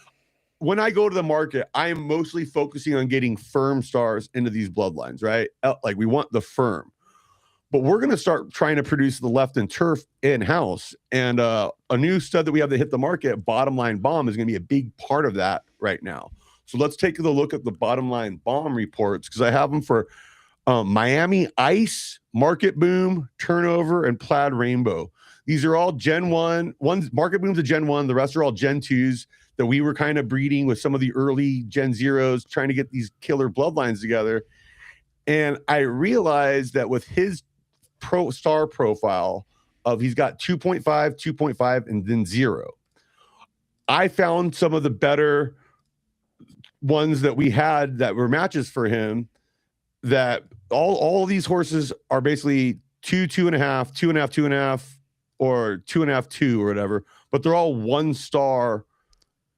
when I go to the market, I am mostly focusing on getting firm stars into these bloodlines, right? Like we want the firm. But we're going to start trying to produce the left and turf in-house. And a new stud that we have that hit the market, Bottom Line Bomb, is going to be a big part of that right now. So let's take a look at the Bottom Line Bomb reports, because I have them for Miami Ice, Market Boom, Turnover, and Plaid Rainbow. These are all Gen 1. Market Boom's a Gen 1. The rest are all Gen 2s that we were kind of breeding with some of the early Gen 0s, trying to get these killer bloodlines together. And I realized that with his star profile, of he's got 2.5, 2.5, and then 0. I found some of the better ones that we had that were matches for him, that all these horses are basically 2, 2.5, 2.5, 2.5, or 2.5, 2 or whatever, but they're all 1 star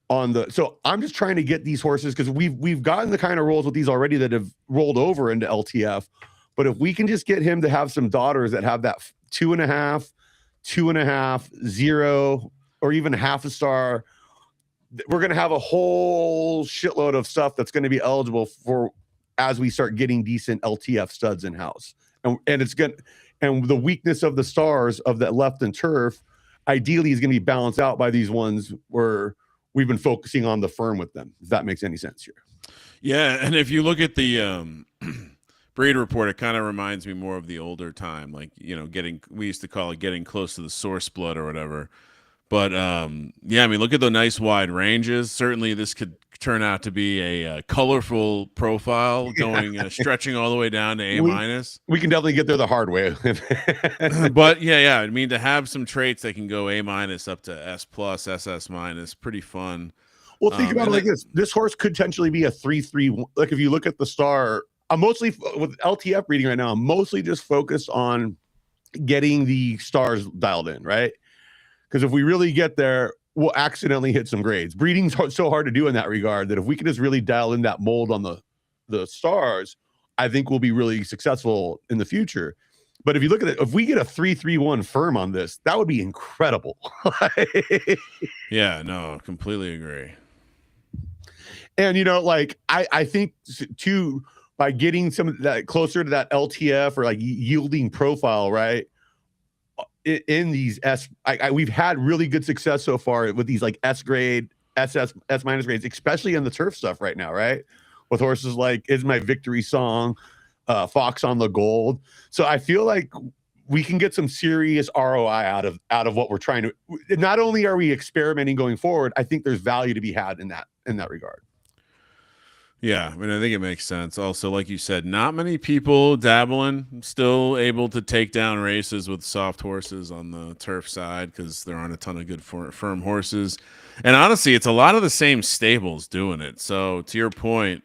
on the. So I'm just trying to get these horses, because we've gotten the kind of rolls with these already that have rolled over into LTF. But if we can just get him to have some daughters that have that 2.5, 2.5, 0, or even half a star, we're going to have a whole shitload of stuff that's going to be eligible for as we start getting decent LTF studs in house. And it's good. And the weakness of the stars of that left and turf ideally is going to be balanced out by these ones where we've been focusing on the firm with them. If that makes any sense here. Yeah. And if you look at the breed report, it kind of reminds me more of the older time, like, we used to call it getting close to the source blood or whatever. But yeah, I mean, look at the nice wide ranges. Certainly this could turn out to be a colorful profile going stretching all the way down to A-. We can definitely get there the hard way. But yeah, I mean, to have some traits that can go A- up to S+, SS-, pretty fun. Well, think about it like this. This horse could potentially be a 3-3. Like if you look at the star, I'm mostly with LTF breeding right now, I'm mostly just focused on getting the stars dialed in, right? Because if we really get there, we'll accidentally hit some grades. Breeding's so hard to do in that regard that if we can just really dial in that mold on the stars, I think we'll be really successful in the future. But if you look at it, if we get a 3-3-1 firm on this, that would be incredible. Yeah, no, completely agree. And, I think too, by getting some of that closer to that LTF or like yielding profile, right? In these we've had really good success so far with these like S grade, SS, S- grades, especially in the turf stuff right now, right? With horses like Is My Victory Song, Fox on the Gold. So I feel like we can get some serious ROI out of what we're trying to. Not only are we experimenting going forward, I think there's value to be had in that regard. Yeah, I mean, I think it makes sense. Also, like you said, not many people dabbling, still able to take down races with soft horses on the turf side because there aren't a ton of good firm horses. And honestly, it's a lot of the same stables doing it. So to your point,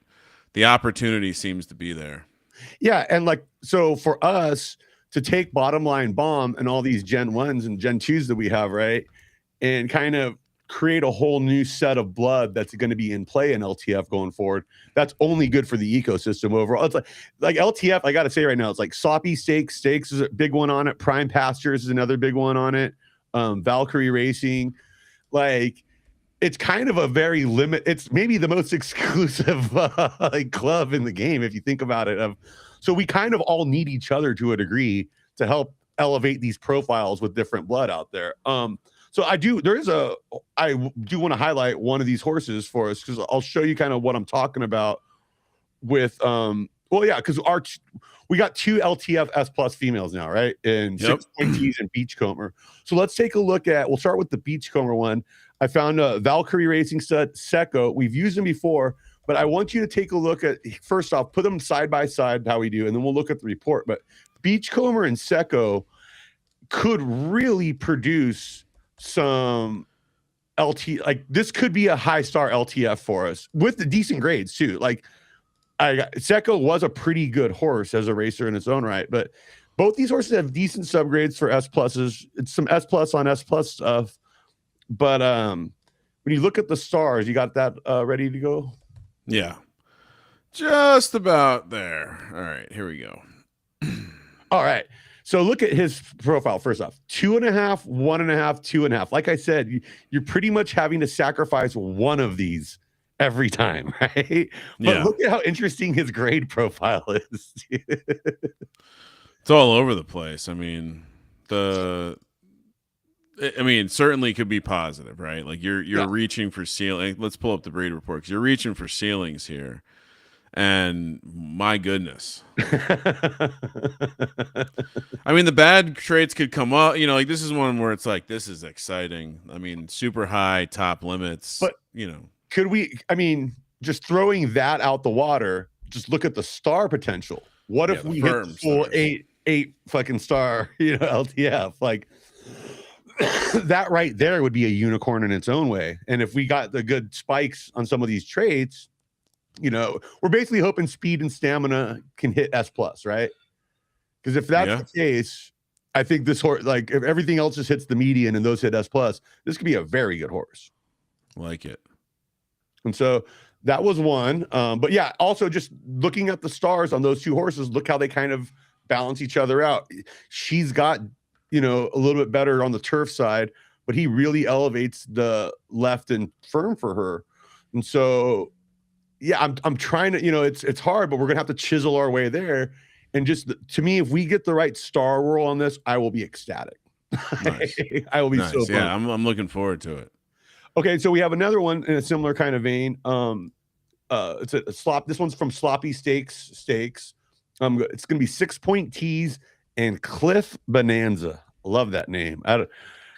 the opportunity seems to be there. Yeah, and so for us to take Bottom Line Bomb and all these Gen 1s and Gen 2s that we have, right, and kind of create a whole new set of blood that's going to be in play in LTF going forward. That's only good for the ecosystem overall. It's like LTF, I got to say right now, it's like Soppy Stakes is a big one on it. Prime Pastures is another big one on it. Valkyrie Racing, like it's kind of a very it's maybe the most exclusive club in the game if you think about it. So we kind of all need each other to a degree to help elevate these profiles with different blood out there. So I do want to highlight one of these horses for us because I'll show you kind of what I'm talking about with because we got 2 LTF S+ females now, right? And 6 pointees and Beachcomber. So let's take a look at, we'll start with the Beachcomber one. I found a Valkyrie Racing stud, Secco. We've used them before, but I want you to take a look at, first off, put them side by side, how we do, and then we'll look at the report. But Beachcomber and Secco could really produce some this could be a high star LTF for us with the decent grades too. Secco was a pretty good horse as a racer in its own right, but both these horses have decent subgrades for S+. It's some S+ on S+ stuff. But when you look at the stars, you got that ready to go? Yeah. Just about there. All right, here we go. All right. So look at his profile first off. 2.5, 1.5, 2.5. Like I said, you're pretty much having to sacrifice one of these every time, right? But look at how interesting his grade profile is. It's all over the place. I mean, certainly could be positive, right? Like you're reaching for ceiling. Let's pull up the breed report because you're reaching for ceilings here. And my goodness. I mean, the bad traits could come up, this is one where it's like, this is exciting. I mean, super high top limits, but could we, just throwing that out the water, just look at the star potential. What if we hit full 8 fucking star, LTF? that right there would be a unicorn in its own way. And if we got the good spikes on some of these traits, you know, we're basically hoping speed and stamina can hit S plus, right? Because if that's the case, I think this horse, like if everything else just hits the median and those hit S plus, this could be a very good horse. Like it. And so that was one. But yeah, also just looking at the stars on those two horses, look how they kind of balance each other out. She's got, you know, a little bit better on the turf side, but he really elevates the left and firm for her. And so, yeah, I'm trying to, you know, it's hard, but we're gonna have to chisel our way there. And just to me, if we get the right star whirl on this, I will be ecstatic. Nice. I will be so pumped. Yeah, I'm looking forward to it. Okay, so we have another one in a similar kind of vein. It's a slop. This one's from Sloppy Stakes. It's gonna be 6-point tees and Cliff Bonanza. Love that name.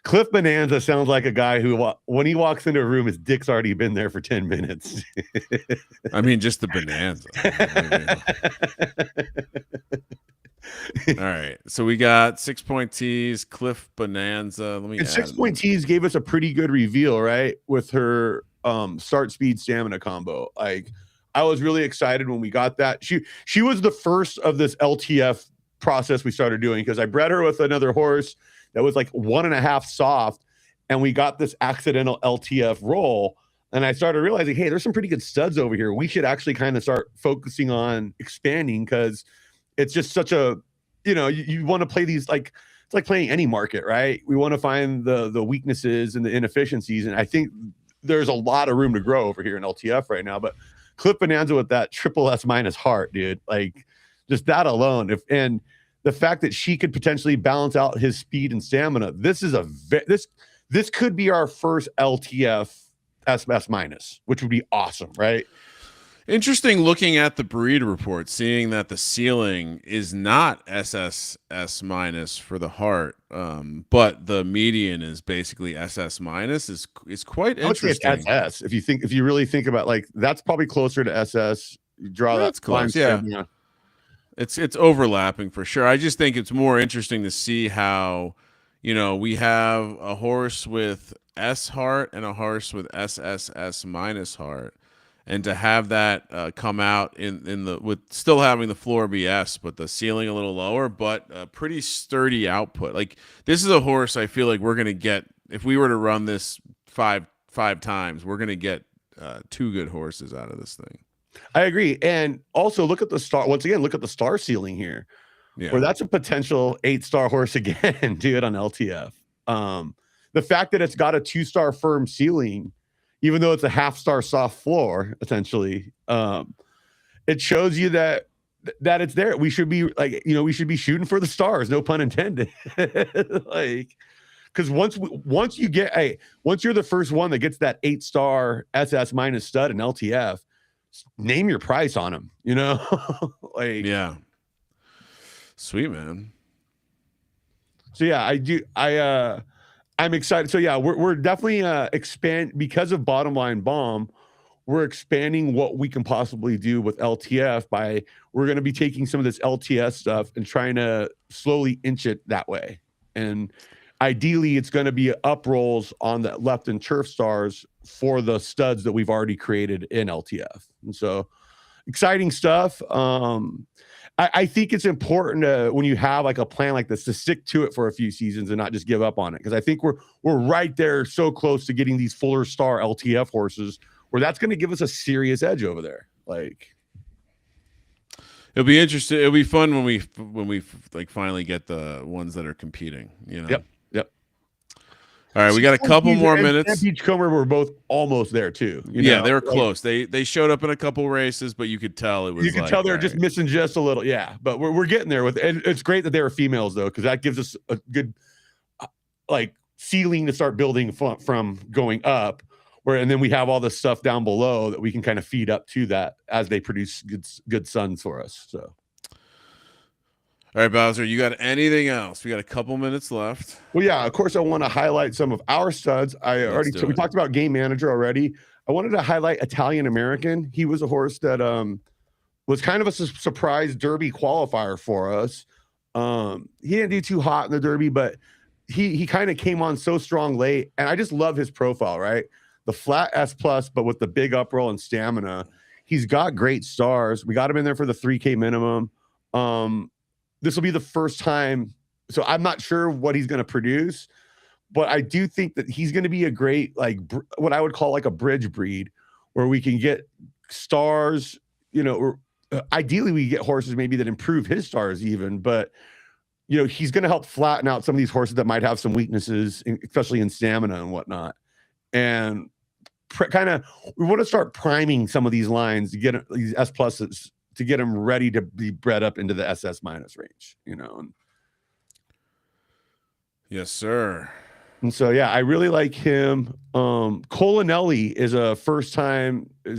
Cliff Bonanza sounds like a guy who, when he walks into a room, his dick's already been there for 10 minutes. I mean, just the Bonanza. All right. So we got 6-point tees, Cliff Bonanza. Let me. And 6-point tees gave us a pretty good reveal, right? With her start speed stamina combo. Like, I was really excited when we got that. She was the first of this LTF process we started doing, because I bred her with another horse that was like 1.5 soft, and we got this accidental LTF roll. And I started realizing, hey, there's some pretty good studs over here. We should actually kind of start focusing on expanding, because it's just such a, you know, you want to play these, like, it's like playing any market, right? We want to find the weaknesses and the inefficiencies. And I think there's a lot of room to grow over here in LTF right now. But Cliff Bonanza with that triple S minus heart, dude, like, just that alone. And the fact that she could potentially balance out his speed and stamina, this is this could be our first LTF SS minus, which would be awesome, right? Interesting looking at the breed report, seeing that the ceiling is not SSS minus for the heart, but the median is basically SS minus is quite interesting. It's SS. If you really think about, like, that's probably closer to SS. You draw that's close, yeah. It's overlapping for sure. I just think it's more interesting to see how, you know, we have a horse with S heart and a horse with SSS minus heart. And to have that come out in the, with still having the floor be S, but the ceiling a little lower, but a pretty sturdy output. Like, this is a horse I feel like we're going to get, if we were to run this five times, we're going to get 2 good horses out of this thing. I agree. And also look at the star. Once again, look at the star ceiling here. Yeah. Where that's a potential 8-star horse again, dude, on LTF. The fact that it's got a 2-star firm ceiling, even though it's a 1/2-star soft floor, essentially, it shows you that it's there. We should be, like, you know, we should be shooting for the stars, no pun intended. Like, because once you're the first one that gets that 8-star SS minus stud in LTF, name your price on them, you know. Like, yeah, sweet, man. So yeah, I'm excited. So yeah, we're definitely expand, because of Bottom Line Bomb. We're expanding what we can possibly do with LTF by, we're going to be taking some of this LTS stuff and trying to slowly inch it that way. And ideally, it's going to be up rolls on the left and turf stars for the studs that we've already created in LTF. And so, exciting stuff. I think it's important to, when you have like a plan like this, to stick to it for a few seasons and not just give up on it. Because I think we're right there, so close to getting these fuller star LTF horses, where that's going to give us a serious edge over there. Like, it'll be interesting. It'll be fun when we like finally get the ones that are competing. You know. Yep. All right, we got a couple more minutes. And Beachcomber were both almost there too. Yeah, they were close. They showed up in a couple races, but you could tell it was. You could tell they're just missing just a little. Yeah, but we're getting there with. And it's great that they were females though, because that gives us a good like ceiling to start building from going up. And then we have all the stuff down below that we can kind of feed up to that as they produce good sons for us. So. All right, Bowser, you got anything else? We got a couple minutes left. Well, yeah, of course, I want to highlight some of our studs. We talked about Game Manager already. I wanted to highlight Italian American. He was a horse that was kind of a surprise Derby qualifier for us. He didn't do too hot in the Derby, but he kind of came on so strong late, and I just love his profile, right? The flat S plus, but with the big up roll and stamina. He's got great stars. We got him in there for the 3K minimum. This will be the first time, so I'm not sure what he's going to produce, but I do think that he's going to be a great, like, what I would call like a bridge breed, where we can get stars, you know, or ideally we get horses maybe that improve his stars even, but you know, he's going to help flatten out some of these horses that might have some weaknesses, especially in stamina and whatnot. And kind of, we want to start priming some of these lines to get these S pluses to get them ready to be bred up into the SS minus range, you know. Yes, sir. And so, yeah, I really like him. Colinelli is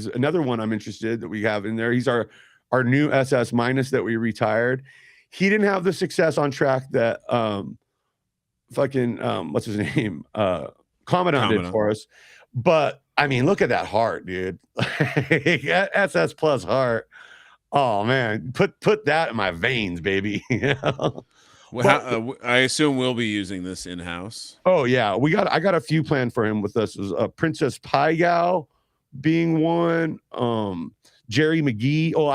another one I'm interested that we have in there. He's our new SS minus that we retired. He didn't have the success on track that what's his name? Commandant did for us. But I mean, look at that heart, dude. SS plus heart. Oh man, put that in my veins, baby. You know? Well, I assume we'll be using this in-house. Oh yeah, I got a few planned for him with us. Is Princess Pie Gal being one. Jerry McGee. Oh,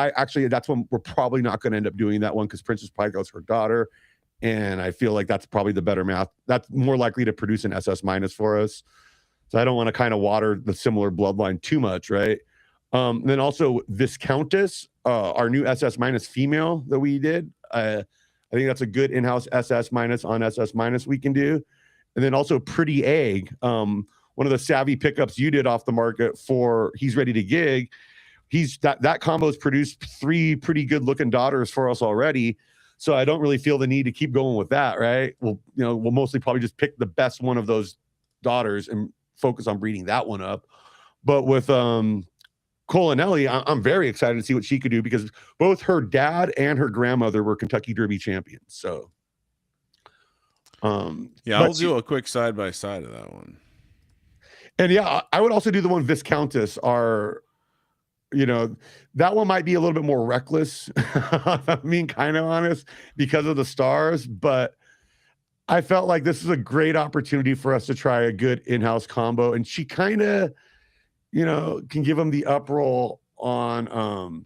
that's one we're probably not going to end up doing that one because Princess Pie Gal's her daughter, and I feel like that's probably the better math. That's more likely to produce an SS minus for us. So I don't want to kind of water the similar bloodline too much, right? Then also Viscountess, our new SS minus female that we did. I think that's a good in-house SS minus on SS minus we can do. And then also Pretty Egg, one of the savvy pickups you did off the market for He's Ready to Gig. That combo's produced 3 pretty good looking daughters for us already. So I don't really feel the need to keep going with that, right? We'll mostly probably just pick the best one of those daughters and focus on breeding that one up. But with Colinelli, I'm very excited to see what she could do because both her dad and her grandmother were Kentucky Derby champions. So yeah, I'll do a quick side by side of that one. And yeah, I would also do the one Viscountess. That one might be a little bit more reckless. I mean, kind of honest because of the stars, but I felt like this is a great opportunity for us to try a good in-house combo. And she kind of, can give him the up roll on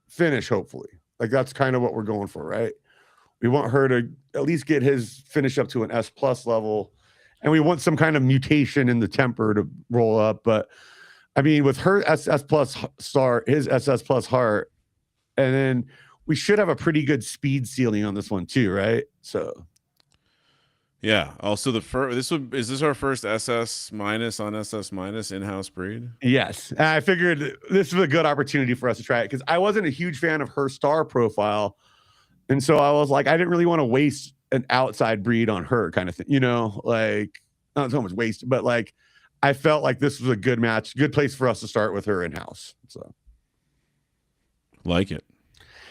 finish, hopefully. Like that's kind of what we're going for, right? We want her to at least get his finish up to an S plus level. And we want some kind of mutation in the temper to roll up. But I mean, with her SS plus star, his SS plus heart, and then we should have a pretty good speed ceiling on this one too, right? So, yeah. Also, is this our first SS minus on SS minus in-house breed? Yes, and I figured this was a good opportunity for us to try it because I wasn't a huge fan of her star profile, and so I was like, I didn't really want to waste an outside breed on her, kind of thing, like not so much waste, but like. I felt like this was a good match, good place for us to start with her in-house. So, like it.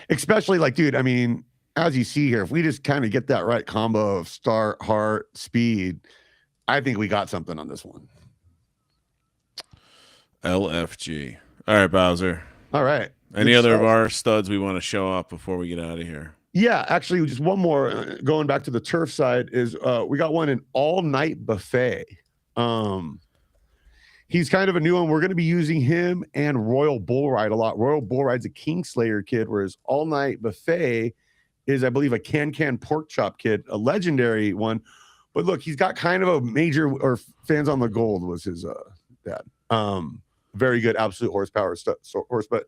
Especially like, dude, I mean, as you see here, if we just kind of get that right combo of start, heart, speed, I think we got something on this one. LFG. All right, Bowser. All right. Any other of our studs we want to show off before we get out of here? Yeah, actually, just one more. Going back to the turf side is we got one in all-night buffet. He's kind of a new one. We're going to be using him and Royal Bull Ride a lot. Royal Bull Ride's a Kingslayer kid, whereas All Night Buffet is, I believe, a Can Pork Chop kid, a legendary one. But look, he's got kind of a major, or Fans on the Gold was his dad. Very good absolute horsepower horse. But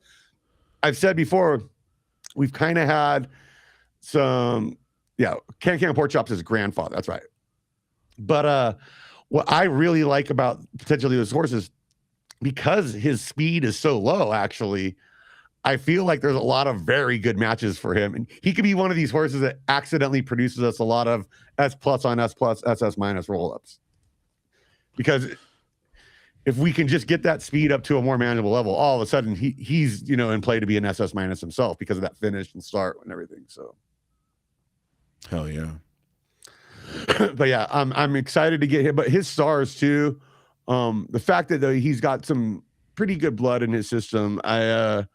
I've said before, we've kind of had some, Can Pork Chop's his grandfather. That's right. But what I really like about potentially this horse is because his speed is so low, actually, I feel like there's a lot of very good matches for him. And he could be one of these horses that accidentally produces us a lot of S plus on S plus, SS minus roll-ups. Because if we can just get that speed up to a more manageable level, all of a sudden he's in play to be an SS minus himself because of that finish and start and everything. So hell yeah. But yeah, I'm excited to get him. But his stars too, the fact that he's got some pretty good blood in his system, I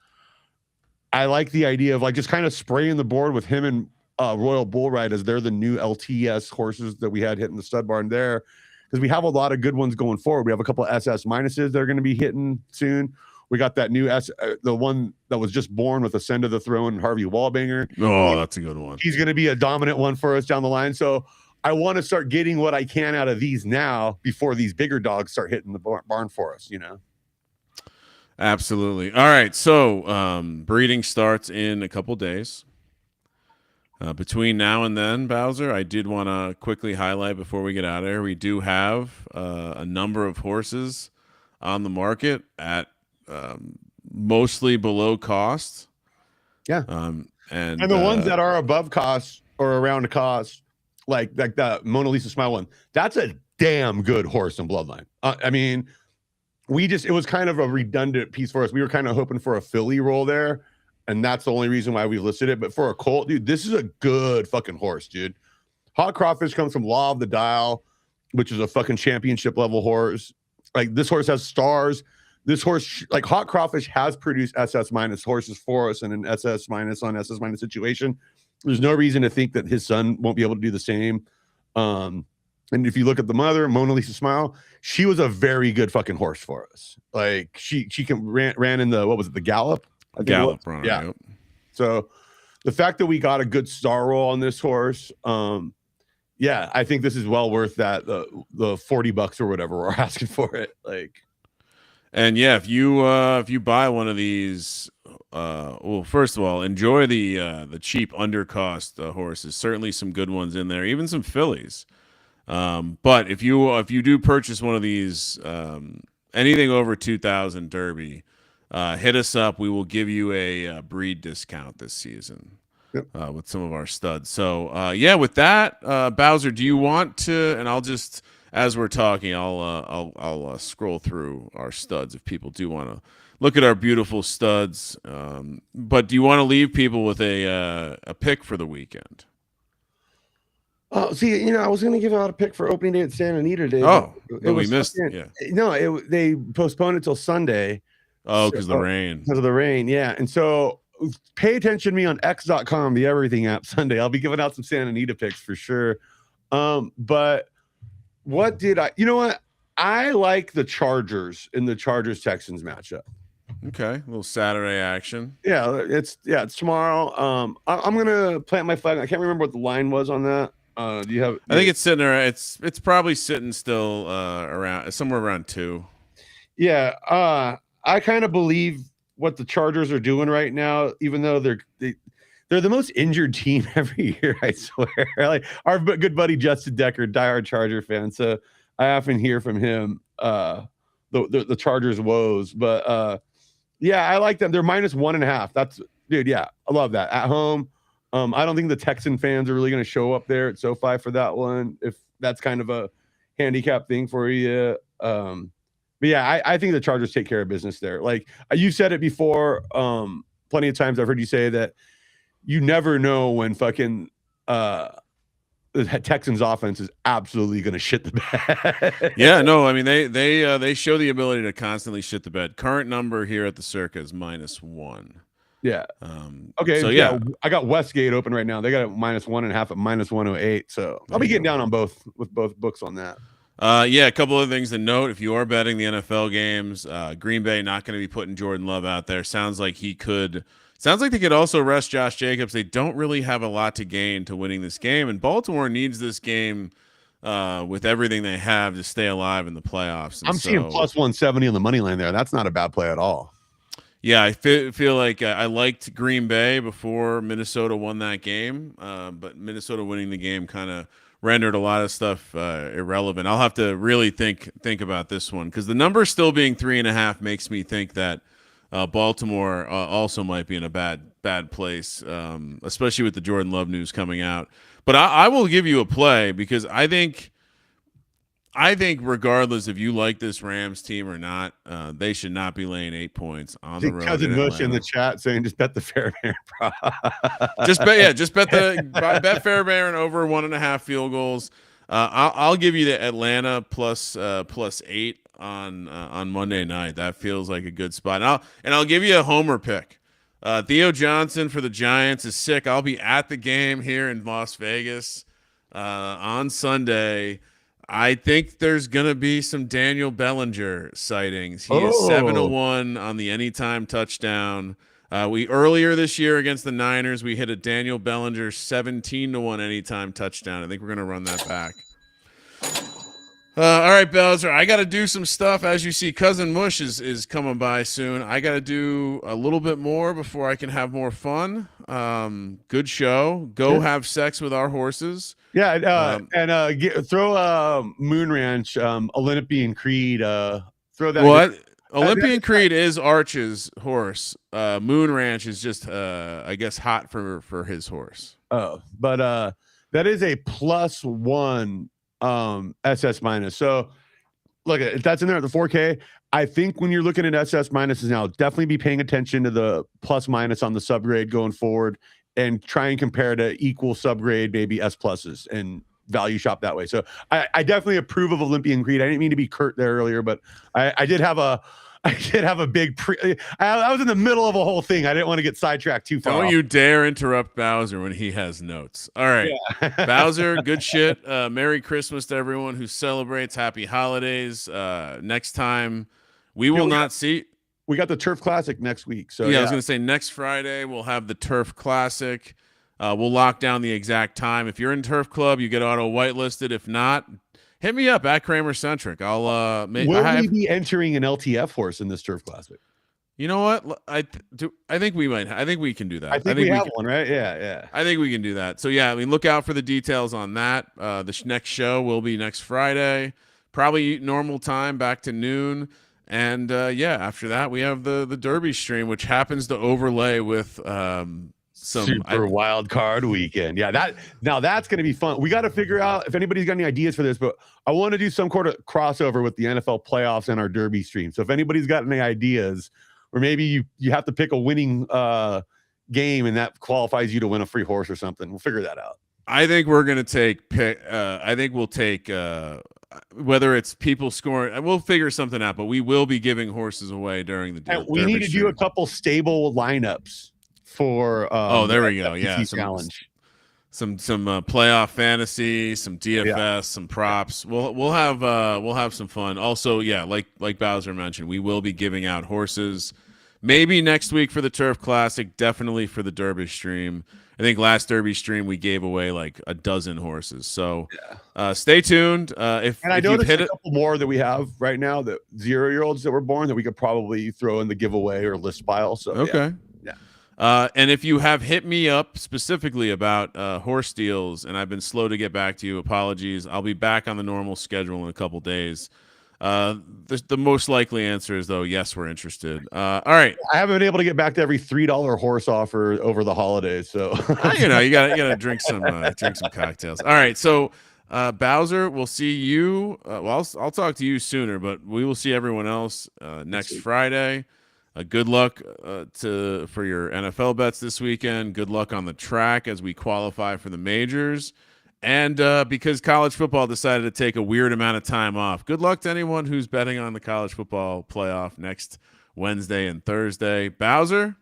like the idea of like just kind of spraying the board with him and Royal Bull Ride, as they're the new LTS horses that we had hitting the stud barn there, because we have a lot of good ones going forward. We have a couple of SS minuses that are going to be hitting soon. We got that new the one that was just born with Ascend of the Throne and Harvey Wallbanger. Oh, that's a good one. He's going to be a dominant one for us down the line. So I want to start getting what I can out of these now before these bigger dogs start hitting the barn for us, you know? Absolutely. All right. So breeding starts in a couple days. Between now and then, Bowser, I did want to quickly highlight before we get out of here, we do have a number of horses on the market at mostly below cost. Yeah. And the ones that are above cost or around the cost, like the Mona Lisa Smile one, that's a damn good horse and bloodline. I mean, it was kind of a redundant piece for us. We were kind of hoping for a filly roll there, and that's the only reason why we listed it. But for a colt, dude, this is a good fucking horse, dude. Hot Crawfish comes from Law of the Dial, which is a fucking championship level horse. Like, this horse has stars. This horse, like, Hot Crawfish has produced SS minus horses for us in an SS minus on SS minus situation. There's no reason to think that his son won't be able to do the same. And if you look at the mother, Mona Lisa Smile, she was a very good fucking horse for us. Like, she ran in the, what was it, the Gallop? Gallop runner. Yeah. Yep. So the fact that we got a good star roll on this horse, yeah, I think this is well worth that the $40 or whatever we're asking for it. Like, and yeah, if you buy one of these, well, first of all, enjoy the cheap undercost horses. Certainly some good ones in there, even some fillies. But if you do purchase one of these, anything over 2,000 Derby, hit us up. We will give you a breed discount this season. Yep. With some of our studs. So yeah, with that, Bowser, do you want to? And I'll just, as we're talking, I'll scroll through our studs if people do want to look at our beautiful studs. But do you want to leave people with a pick for the weekend? Oh, see, you know, I was going to give out a pick for opening day at Santa Anita Day. Oh, but we missed it. Yeah. No, they postponed it till Sunday. Oh, because the rain. Because of the rain, yeah. And so pay attention to me on X.com, the everything app, Sunday. I'll be giving out some Santa Anita picks for sure. But what did I? You know what? I like the Chargers in the Chargers-Texans matchup. Okay, a little Saturday action. Yeah, it's tomorrow. I'm gonna plant my flag. I can't remember what the line was on that. Do you have? I think it's sitting there. It's probably sitting still around somewhere around 2. Yeah, I kind of believe what the Chargers are doing right now, even though they're the most injured team every year. I swear. Like, our good buddy Justin Decker, diehard Charger fan, so I often hear from him the Chargers woes. But yeah, I like them. They're -1.5. That's, dude. Yeah, I love that at home. I don't think the Texan fans are really going to show up there at SoFi for that one, if that's kind of a handicap thing for you. But yeah, I think the Chargers take care of business there. Like, you said it before, plenty of times I've heard you say that you never know when fucking the Texans offense is absolutely going to shit the bed. Yeah, no, I mean, they show the ability to constantly shit the bed. Current number here at the Circa is -1. Yeah. Okay. So yeah, I got Westgate open right now. They got it -1.5 at -108. So I'll be getting down on both books on that. Yeah, a couple of things to note. If you are betting the NFL games, Green Bay not going to be putting Jordan Love out there. Sounds like they could also rest Josh Jacobs. They don't really have a lot to gain to winning this game, and Baltimore needs this game with everything they have to stay alive in the playoffs. And I'm seeing +170 on the money line there. That's not a bad play at all. Yeah, I feel like I liked Green Bay before Minnesota won that game, but Minnesota winning the game kind of rendered a lot of stuff irrelevant. I'll have to really think about this one, because the number still being 3.5 makes me think that Baltimore also might be in a bad place, especially with the Jordan Love news coming out. But I will give you a play, because I think regardless if you like this Rams team or not, they should not be laying 8 points on the road. Cousin Bush in the chat saying just bet the Fairbairn prop. just bet Fairbairn over 1.5 field goals. I'll give you the Atlanta +8 on Monday night. That feels like a good spot. And I'll give you a homer pick. Theo Johnson for the Giants is sick. I'll be at the game here in Las Vegas on Sunday. I think there's going to be some Daniel Bellinger sightings. He is 7-1 on the anytime touchdown. We earlier this year against the Niners, we hit a Daniel Bellinger 17-1 anytime touchdown. I think we're going to run that back. All right, Bowser, I got to do some stuff. As you see, Cousin Mush is coming by soon. I got to do a little bit more before I can have more fun. Good show. Go have sex with our horses. Yeah, throw Moon Ranch, Olympian Creed. Throw that. What? Olympian Creed is Arch's horse. Moon Ranch is just, I guess, hot for his horse. Oh, but that is a +1 SS minus. So look, if that's in there at the 4K, I think when you're looking at SS minuses now, definitely be paying attention to the plus minus on the subgrade going forward and try and compare to equal subgrade, maybe S pluses, and value shop that way. So I definitely approve of Olympian Creed. I didn't mean to be curt there earlier, but I did have a big I was in the middle of a whole thing. I didn't want to get sidetracked too far. Don't you dare interrupt Bowser when he has notes. All right. Yeah. Bowser, good shit. Merry Christmas to everyone who celebrates. Happy holidays. Next time we will not see. We got the Turf Classic next week. So yeah, I was going to say next Friday we'll have the Turf Classic. We'll lock down the exact time. If you're in Turf Club, you get auto whitelisted. If not, hit me up at Kramer Centric. I'll will we be entering an LTF horse in this Turf Classic? You know what? I think we might. I think we can do that. I think we have one, right? Yeah. I think we can do that. So yeah, I mean, look out for the details on that. The next show will be next Friday, probably normal time, back to noon. And yeah, after that we have the Derby stream, which happens to overlay with some super wild card weekend. Yeah, that's going to be fun. We got to figure out if anybody's got any ideas for this, but I want to do some sort of crossover with the NFL playoffs and our Derby stream. So if anybody's got any ideas, or maybe you have to pick a winning game and that qualifies you to win a free horse or something, we'll figure that out. I think we're going to I think we'll take whether it's people scoring, we'll figure something out, but we will be giving horses away during the Derby. We need to do a couple stable lineups for there we go. Yeah, challenge. Some playoff fantasy, some DFS, some props. We'll have some fun. Also, yeah, like Bowser mentioned, we will be giving out horses. Maybe next week for the Turf Classic, definitely for the Derby stream. I think last Derby stream we gave away like a dozen horses. So stay tuned. I noticed a couple more that we have right now, that 0-year-olds that were born, that we could probably throw in the giveaway or list pile. So okay. Yeah. And if you have hit me up specifically about horse deals and I've been slow to get back to you, apologies. I'll be back on the normal schedule in a couple days. The most likely answer is, though, yes, we're interested. All right. I haven't been able to get back to every $3 horse offer over the holidays. So, you gotta drink some cocktails. All right. So, Bowser, we'll see you. Well, I'll talk to you sooner, but we will see everyone else next Friday. Good luck for your NFL bets this weekend. Good luck on the track as we qualify for the majors. And because college football decided to take a weird amount of time off, good luck to anyone who's betting on the college football playoff next Wednesday and Thursday. Bowser,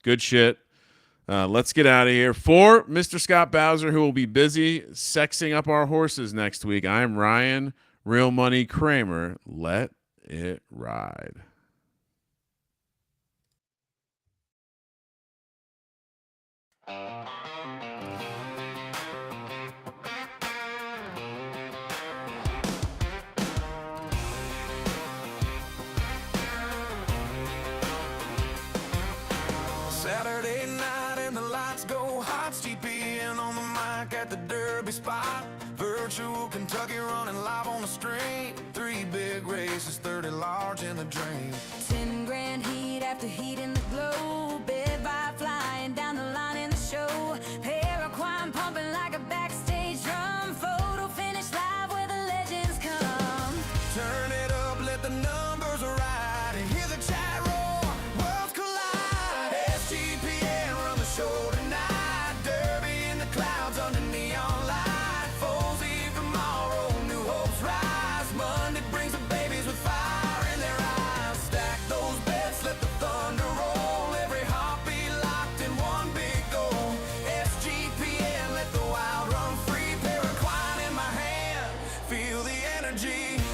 good shit. Let's get out of here. For Mr. Scott Bowser, who will be busy sexing up our horses next week, I'm Ryan, Real Money Kramer. Let it ride. Saturday night and the lights go hot. SGPN on the mic at the Derby spot. Virtual Kentucky running live on the stream. 3 big races, 30 large in the dream. 10 grand heat after heat in the glow. Bed by flying down the line in the show. Paraquine pumping like a backstage drum. Photo finish live where the legends come. Turn it up, let the numbers ride, and hear the chat roar. Worlds collide. SGPN run the show tonight. Derby in the clouds under neon light. Foals tomorrow, new hopes rise. Monday brings the babies with fire in their eyes. Stack those bets, let the thunder roll. Every hop energy.